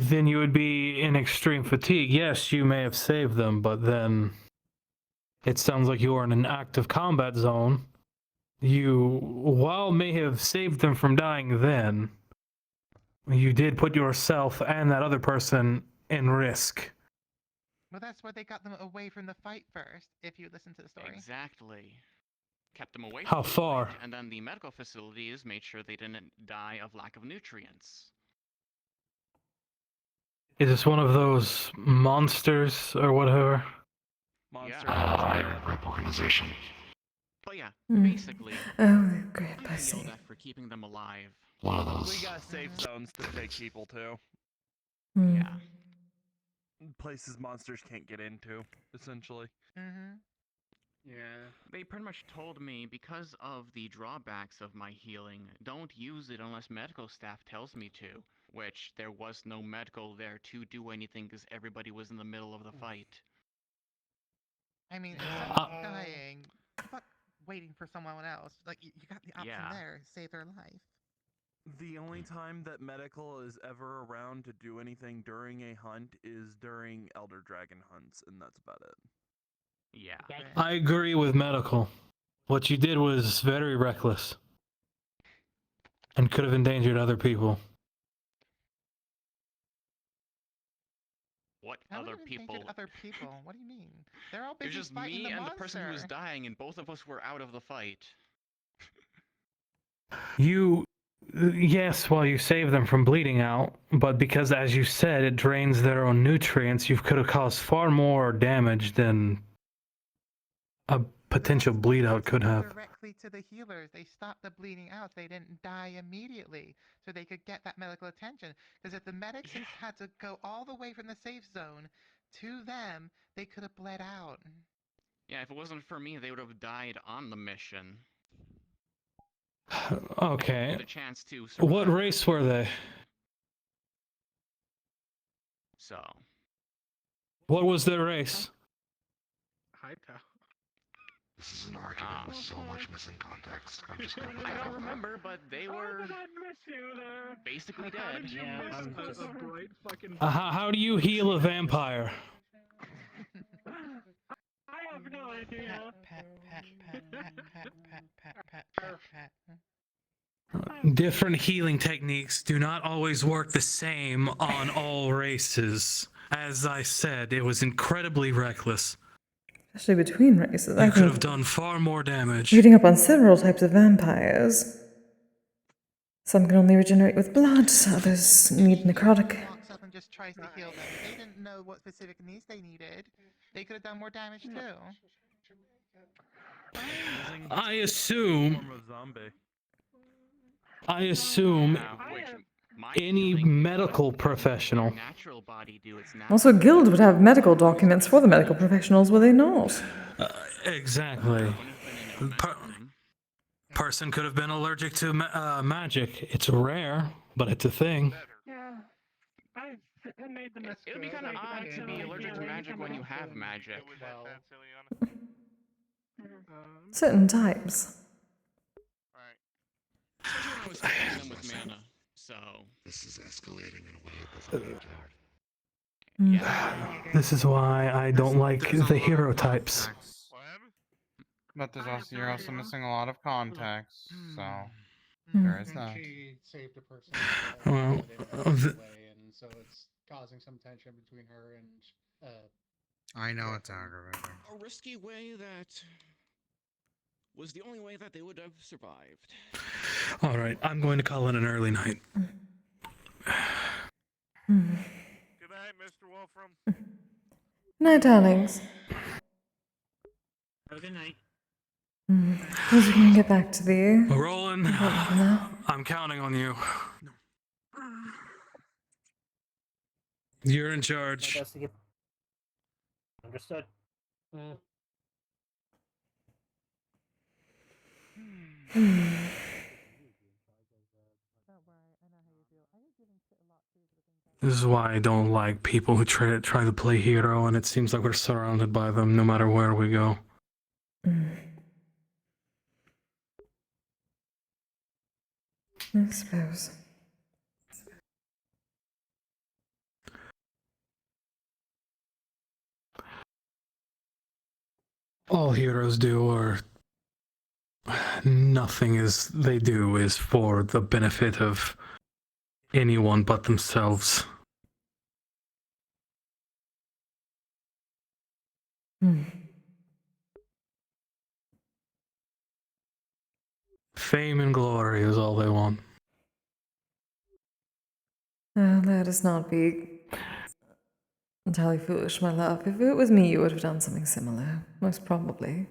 then you would be in extreme fatigue. Yes, you may have saved them, but then it sounds like you are in an active combat zone. You, while may have saved them from dying then, you did put yourself and that other person in risk. Well, that's why they got them away from the fight first, if you listen to the story. Exactly. Kept them away How from the far? fight, and then the medical facilities made sure they didn't die of lack of nutrients. Is this one of those monsters or whatever? Monster organization. But yeah, Mm. basically, Oh, great, I I got see. yelled at for keeping them alive. One of those. We got safe zones to take people to. Mm. Yeah. places monsters can't get into, essentially. Mm-hmm. Yeah, they pretty much told me because of the drawbacks of my healing, don't use it unless medical staff tells me to, which there was no medical there to do anything because everybody was in the middle of the fight. I mean, instead of dying, fuck waiting for someone else. Like, you got the option Yeah. there. Save their life. The only time that medical is ever around to do anything during a hunt is during Elder Dragon hunts, and that's about it. Yeah. I agree with medical. What you did was very reckless and could have endangered other people. What How other would it people? endanger other people? What do you mean? They're all It was busy just fighting me the and monster. the person who was dying, and both of us were out of the fight. Yes, well, you save them from bleeding out, but because, as you said, it drains their own nutrients, you could have caused far more damage than a potential bleed out could have. Directly to the healers. They stopped the bleeding out. They didn't die immediately, so they could get that medical attention. Because if the medics had to go all the way from the safe zone to them, they could have bled out. Yeah, if it wasn't for me, they would have died on the mission. Okay. With a chance to survive. What race were they? So. What was their race? Hi, Tao. This is an argument with so much missing context. I'm just gonna put I that don't out there. remember, but they were basically dead. How did you miss a bright fucking... How do you heal a vampire? I have no idea. Different healing techniques do not always work the same on all races. As I said, it was incredibly reckless. Especially between races. You could have done far more damage. Reading up on several types of vampires. Some can only regenerate with blood, others need necrotic. Walks up and just tries to heal them. They didn't know what specific needs they needed. They could have done more damage too. I assume any medical professional. Natural body do its Also, Guild would have medical documents for the medical professionals, would they not? Exactly. Person could have been allergic to magic. It's rare, but it's a thing. Yeah. I made the mistake. It would be kind of odd to be allergic to magic when you have magic. Certain types. Especially when I was fighting them with mana, so... This is escalating in a way that's hard. This is why I don't like the hero types. But you're also missing a lot of context, so Hmm. there is that. She saved a person Well, way, and so it's causing some tension between her and. I know it's aggravating. A risky way that was the only way that they would have survived. All right, I'm going to call it an early night. Good night, Mr. Wolfram. Night, darlings. Have a good night. Who's going to get back to the... Roland, I'm counting on you. You're in charge. Understood. This is why I don't like people who try to play hero, and it seems like we're surrounded by them no matter where we go. I suppose. All heroes do, or nothing they do is for the benefit of anyone but themselves. Fame and glory is all they want. Let us not be entirely foolish, my love. If it was me, you would have done something similar. Most probably.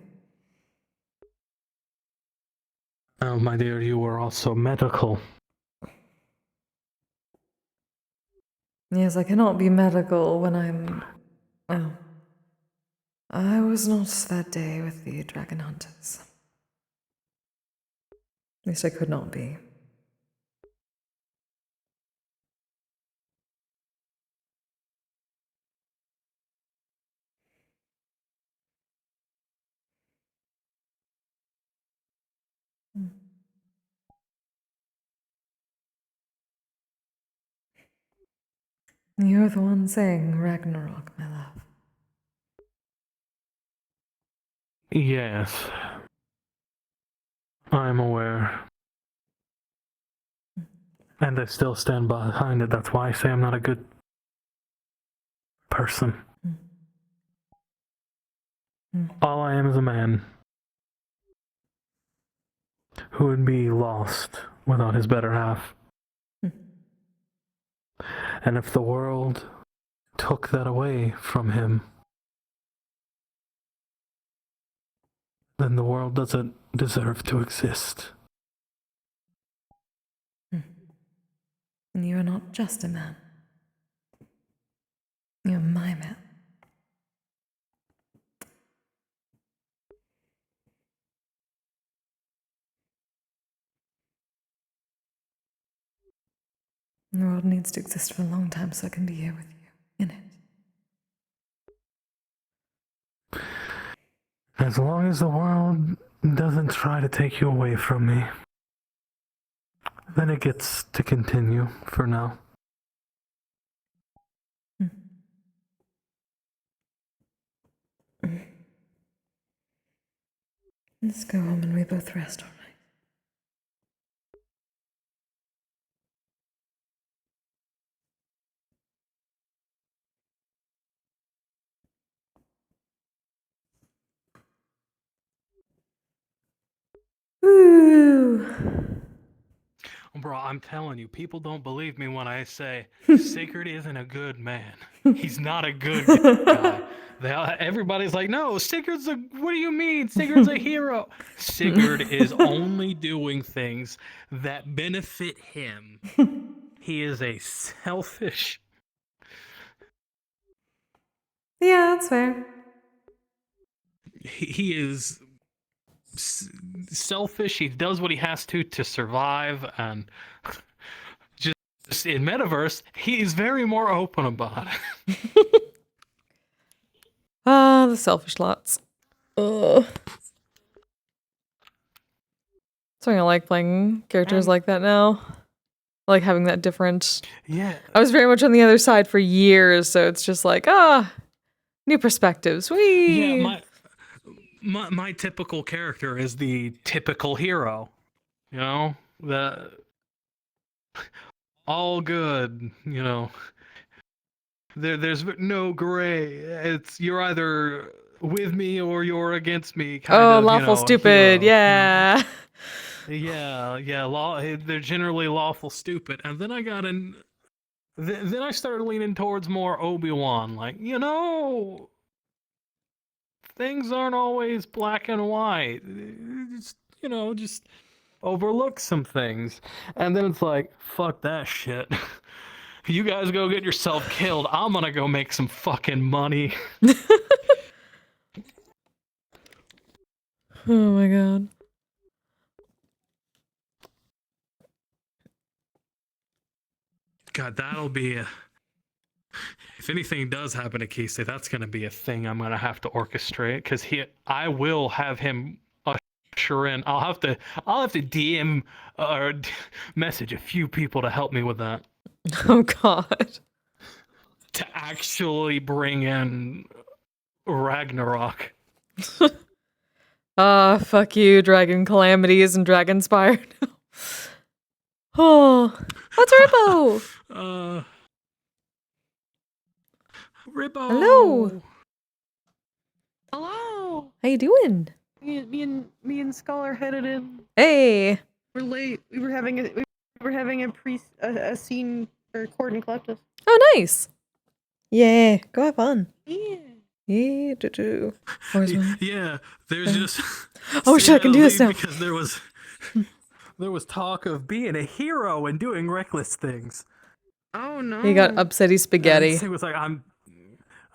Oh, my dear, you were also medical. Yes, I cannot be medical when I'm... Oh. I was not that day with the dragon hunters. At least I could not be. You're the one saying Ragnarok, my love. Yes. I'm aware. And I still stand behind it. That's why I say I'm not a good person. All I am is a man who would be lost without his better half. And if the world took that away from him, then the world doesn't deserve to exist. You are not just a man. You're my man. The world needs to exist for a long time so I can be here with you, in it. As long as the world doesn't try to take you away from me, then it gets to continue for now. Let's go home and we both rest, all right? Ooh. Bro, I'm telling you, people don't believe me when I say Sigurd isn't a good man. He's not a good guy. Everybody's like, no, Sigurd's a... What do you mean? Sigurd's a hero. Sigurd is only doing things that benefit him. He is a selfish... Yeah, that's fair. He is selfish. He does what he has to survive, and just in Metaverse, he's very more open about it. Ah, the selfish lots. Ugh. So I like playing characters like that now. I like having that different... Yeah. I was very much on the other side for years, so it's just like, new perspectives. Whee! Yeah, my typical character is the typical hero. You know? The all good, you know. There's no gray. It's you're either with me or you're against me kind of, lawful you know, stupid, hero, yeah. Yeah, they're generally lawful stupid. And then I got in then I started leaning towards more Obi-Wan, like, you know, things aren't always black and white. Just, you know, just overlook some things. And then it's like, fuck that shit. You guys go get yourself killed. I'm gonna go make some fucking money. Oh my god. God, that'll be a... If anything does happen to Kise, that's gonna be a thing I'm gonna have to orchestrate, because I will have him usher in. I'll have to DM or message a few people to help me with that. Oh god. To actually bring in Ragnarok. Fuck you, Dragon Calamities and Dragonspire. Oh, what's Ribbo? Ribbo. Hello. Hello. How you doing? Me and Skull are headed in. Hey. We're late. We were having a scene for Court and Collectus. Oh, nice. Yeah, go have fun. Yeah. Yeah, do. Yeah, there's just... Oh shit, I can do this now. Because there was talk of being a hero and doing reckless things. Oh no. He got upsetty spaghetti. He was like,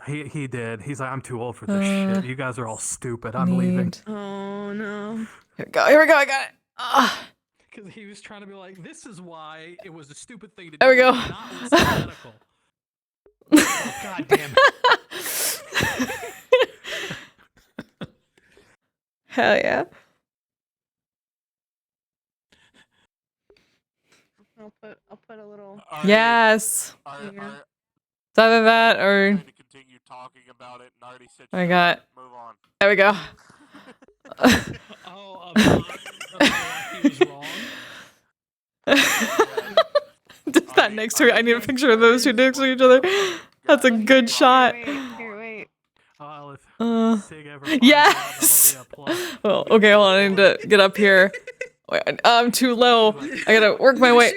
He did. He's like, I'm too old for this shit. You guys are all stupid. I'm leaving. Oh no. Here we go. Here we go. I got it. Ah. Because he was trying to be like, this is why it was a stupid thing to There we do. go. Not listen to medical. Oh, God damn it. Hell yeah. I'll put a little. Yes. There you go. It's either that or To continue talking about it and already said I shut got. up, move on. There we go. He was wrong. Just that next to it. I need a picture of those two next to each other. That's a good shot. Here, wait. Oh, if Sig ever finds Yes. out, that'll be a plus. Well, okay, hold on. I need to get up here. Wait, I'm too low. I gotta work my way.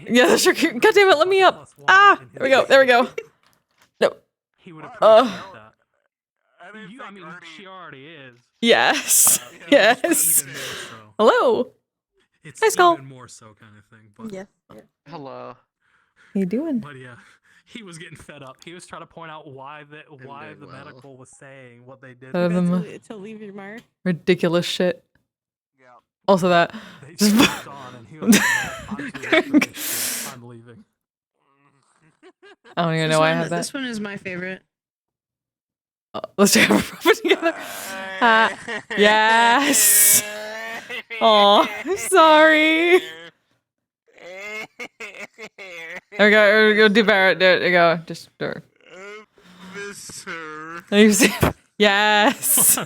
Yeah, that's sure cute. God damn it, let me up. Ah, there we go. There we go. No. He would appreciate that. I mean, she already is. Yes. Yes. Even more so. Hello. It's Hi, Skull. even more so kind of thing. But, Yes. Hello. How you doing? But yeah, he was getting fed up. He was trying to point out why the medical was saying what they did. To leave your mark. Ridiculous shit. Also that. They jumped on and he was like, I'm too old for this shit. I'm leaving. I don't even know why I have that. This one is my favorite. Let's try to put it together. Yes. Oh, I'm sorry. There we go. There we go. Do Barrett. There you go. Just do it. Yes.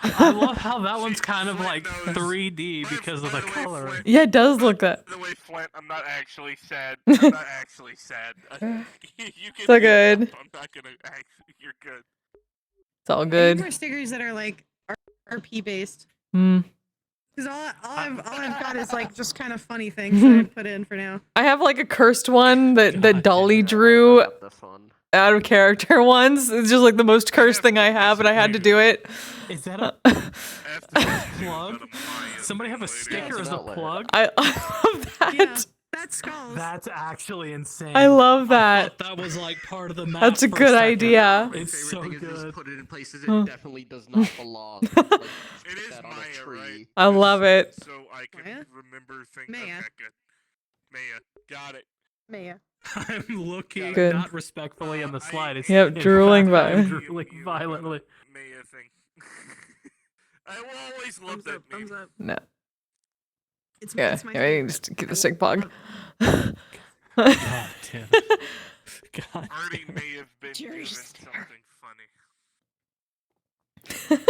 I love how that one's kind of like 3D because of the color. Yeah, it does look that. By the way, Flint, I'm not actually sad. I'm not actually sad. You can So good. I'm not gonna actually. You're good. It's all I need good. more stickers that are like RP based. Hmm. Because all I've got is like just kind of funny things that I put in for now. I have like a cursed one that Dolly drew out of character once. It's just like the most cursed thing I have, and I had to do it. Is that a plug? Somebody have a sticker as a plug? I love that. Yeah, that's skulls. That's actually insane. I love that. That was like part of the map. That's a for good second. idea. Favorite It's so thing is good. just put it in places Huh. it definitely does not belong. Like, It is that on Maya, a tree. right? I love it. So I can Maya? remember things. Maya. Okay, good. Maya, got it. Maya. I'm looking Good. not respectfully in the slightest. Yep, In drooling fact, I'm violently. drooling violently. Maya thing. I will always love that meme. Thumbs up. No. It's Yeah, it's my yeah, you favorite. can just keep the stick pog. God damn it. God Artie damn it. may have been Jerry doing Star. something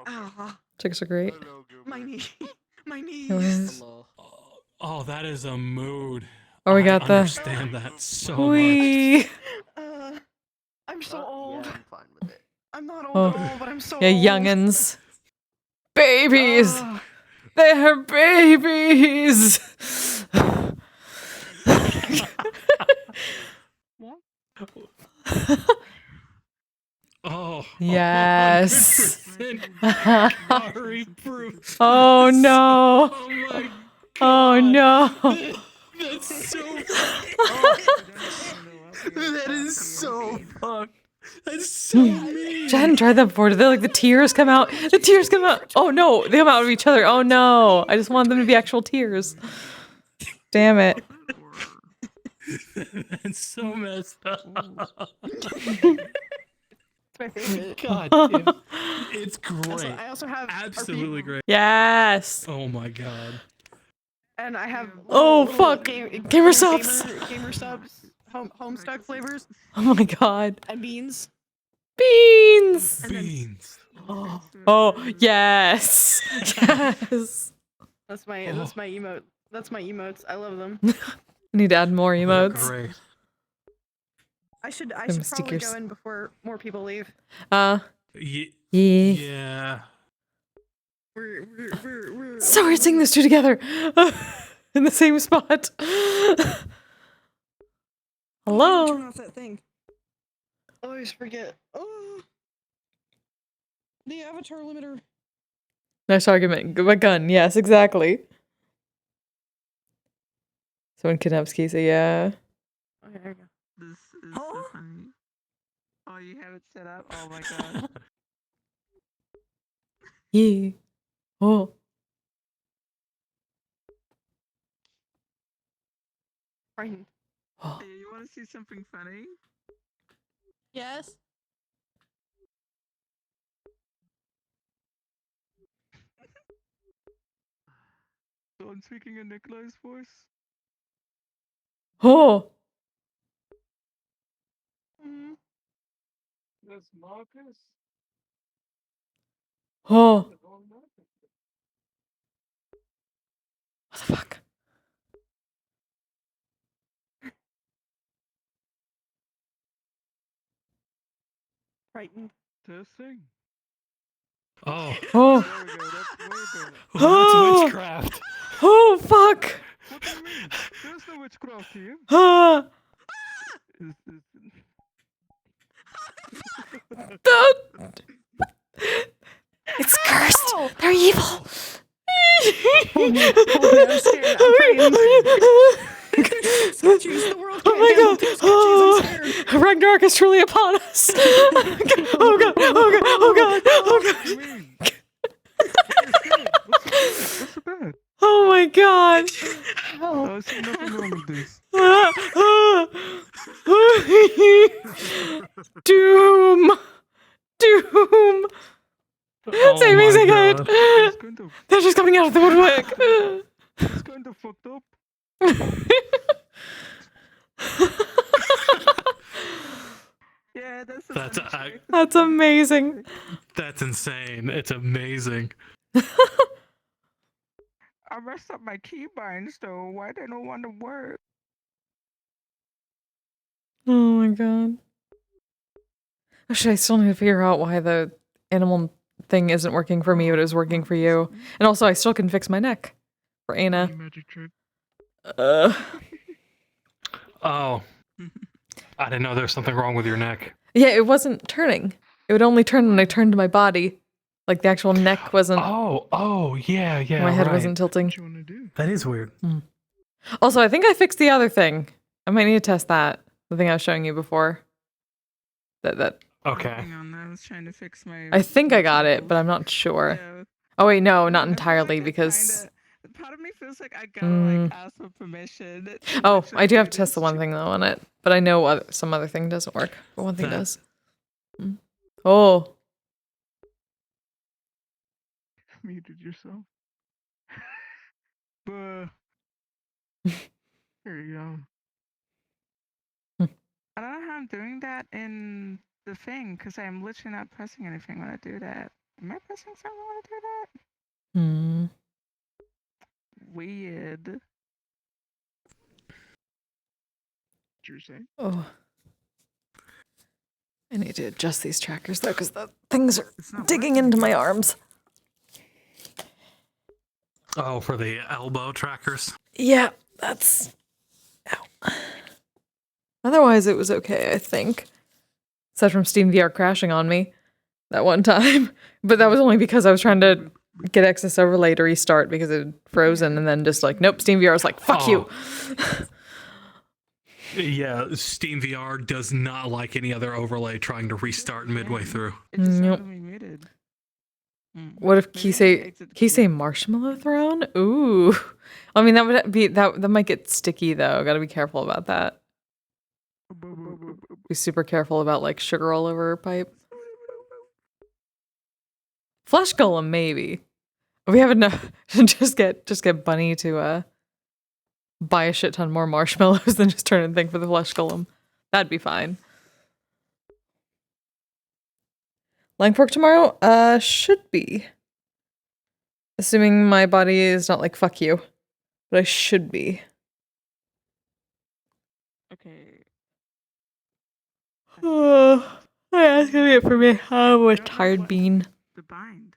funny. Chicks are great. Hello, Goober. My knee. My It knees. was- Oh, that is a mood. Oh, we I got the. understand that so much. Wee. I'm so old. Yeah, I'm fine with it. I'm not old Oh. at all, but I'm so Yeah, old. youngins. Babies. They're babies. Oh. Yes. 100% Ari proof. Oh no. Oh my Oh no. That's so That is so fucked. That's so mean. I hadn't tried that before. Did they like the tears come out? The tears come out. Oh no, they come out of each other. Oh no. I just want them to be actual tears. Damn it. That's so messed up. My favorite. God damn. It's great. I also have Absolutely RP, great. Yes. Oh my god. and I have Oh, little fuck. Gamer subs. gamer subs, homestuck flavors, Oh my god. and beans. Beans. And then- Beans. Oh yes. Yes. That's my emote. That's my emotes. I love them. I need to add more They're emotes. great. I should Them probably stickers. go in before more people leave. Yeah. Yeah. We're So weird seeing those two together in the same spot. Hello. Turn off that thing. I always forget. Oh, the avatar limiter. Nice argument. A gun. Yes, exactly. Someone kidnaps Kise, yeah. Oh, there you go. This is so funny. Oh, you have it set up? Oh my god. Yeah. Oh. Frightened. Oh. Hey, you want to see something funny? Yes. So I'm speaking in Nikolai's voice. Oh. That's Marcus. Oh. What the fuck? Frightened. Testing. Oh. Oh. There we go. That's way better. Oh. That's witchcraft. Oh, fuck. What do you mean? There's no witchcraft here. Ah. It's cursed. They're evil. Hold me, I'm scared. I'm frightened. Sketchies, the world Oh can't my handle god! two sketchies, I'm scared. Ragnarok is truly upon us! Oh god! Oh god! Oh god! Oh god! What's so bad? Oh my god! I see nothing wrong with this. Doom! Doom! Save me, God. Sigurd! They're just coming out of the woodwork! It's kind of fucked up. Yeah, That's amazing. That's insane. It's amazing. I messed up my keybinds though. Why they don't want to work? Oh my god. Actually, I still need to figure out why the animal thing isn't working for me, but it's working for you. And also, I still can fix my neck for Anna. Magic trick. Oh. I didn't know there was something wrong with your neck. Yeah, it wasn't turning. It would only turn when I turned my body. Like the actual neck wasn't. Oh, yeah. My head right. wasn't tilting. What you want to do? That is weird. Also, I think I fixed the other thing. I might need to test that. The thing I was showing you before. That. Okay. Hang on, I was trying to fix my. I think I got it, but I'm not sure. Yeah. Oh wait, no, not entirely because. Part of me feels like I gotta like ask for permission. Oh, I do have to test the one thing though on it, but I know some other thing doesn't work, but one thing That- does. Oh. Muted yourself. But here you go. I don't know how I'm doing that in the thing because I'm literally not pressing anything when I do that. Am I pressing something when I do that? Hmm. Weird. What you say? Oh. I need to adjust these trackers though, because the things are digging into my arms. Oh, for the elbow trackers? Yeah, that's. Ow. Otherwise, it was okay, I think. Aside from Steam VR crashing on me that one time. But that was only because I was trying to get Access Overlay to restart because it had frozen and then just like, nope, Steam VR was like, fuck you. Yeah, Steam VR does not like any other overlay trying to restart midway through. Nope. What if Kise Marshmallow Throne? Ooh. I mean, that would be that might get sticky though. Got to be careful about that. Be super careful about like sugar all over her pipe. Flesh Golem maybe. We have enough. just get Bunny to buy a shit ton more marshmallows than just turn and think for the Flesh Golem. That'd be fine. Line fork tomorrow? Should be. Assuming my body is not like, fuck you. But I should be. Okay. I asked him it for me. I'm a tired bean. The bind.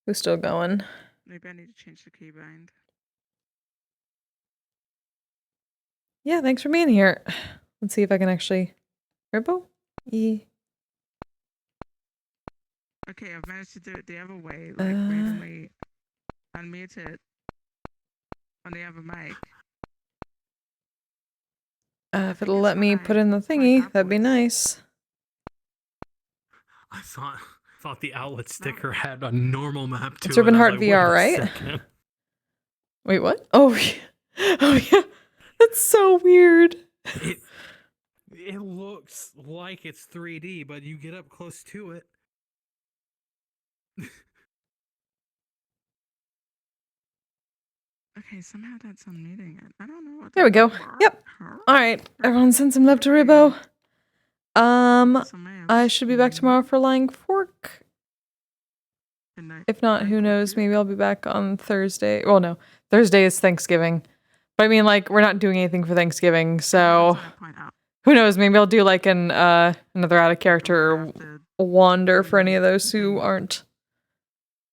Who's still going? Maybe I need to change the keybind. Yeah, thanks for being here. Let's see if I can actually. Ribbo? Okay, Okay, I've managed to do it. Do you have a way, like, randomly unmute it when they have a mic? If it'll let me put in the thingy, that'd be nice. I thought the outlet sticker had a normal map to It's it. Urban I was Heart like, wait VR, a right? second. Wait, what? Oh, yeah. Oh yeah, that's so weird. It looks like it's 3D, but you get up close to it. Okay, somehow that's unmuting it. I don't know what. There we go. Yep. All right, everyone, send some love to Ribbo. I should be back tomorrow for Lying Fork. If not, who knows? Maybe I'll be back on Thursday. Well, no, Thursday is Thanksgiving. But I mean, like, we're not doing anything for Thanksgiving, so who knows? Maybe I'll do like an another out of character wander for any of those who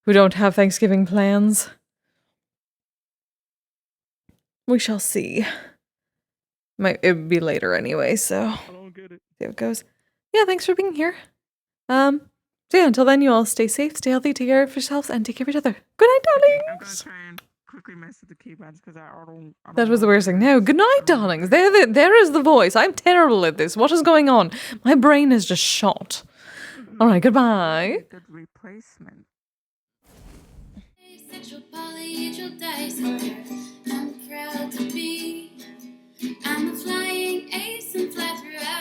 don't have Thanksgiving plans. We shall see. It would be later anyway, so I don't get it. see how it goes. Yeah, thanks for being here. So yeah, until then, you all stay safe, stay healthy, take care of yourselves, and take care of each other. Good night, darlings. I'm gonna try and quickly mess with the keypads because I don't. That was the weirdest thing. No, good night, darlings. There is the voice. I'm terrible at this. What is going on? My brain is just shot. All right, goodbye. Good replacement. Asexual, polyhedral, disciplinary. I'm proud to be. I'm a flying ace and fly throughout.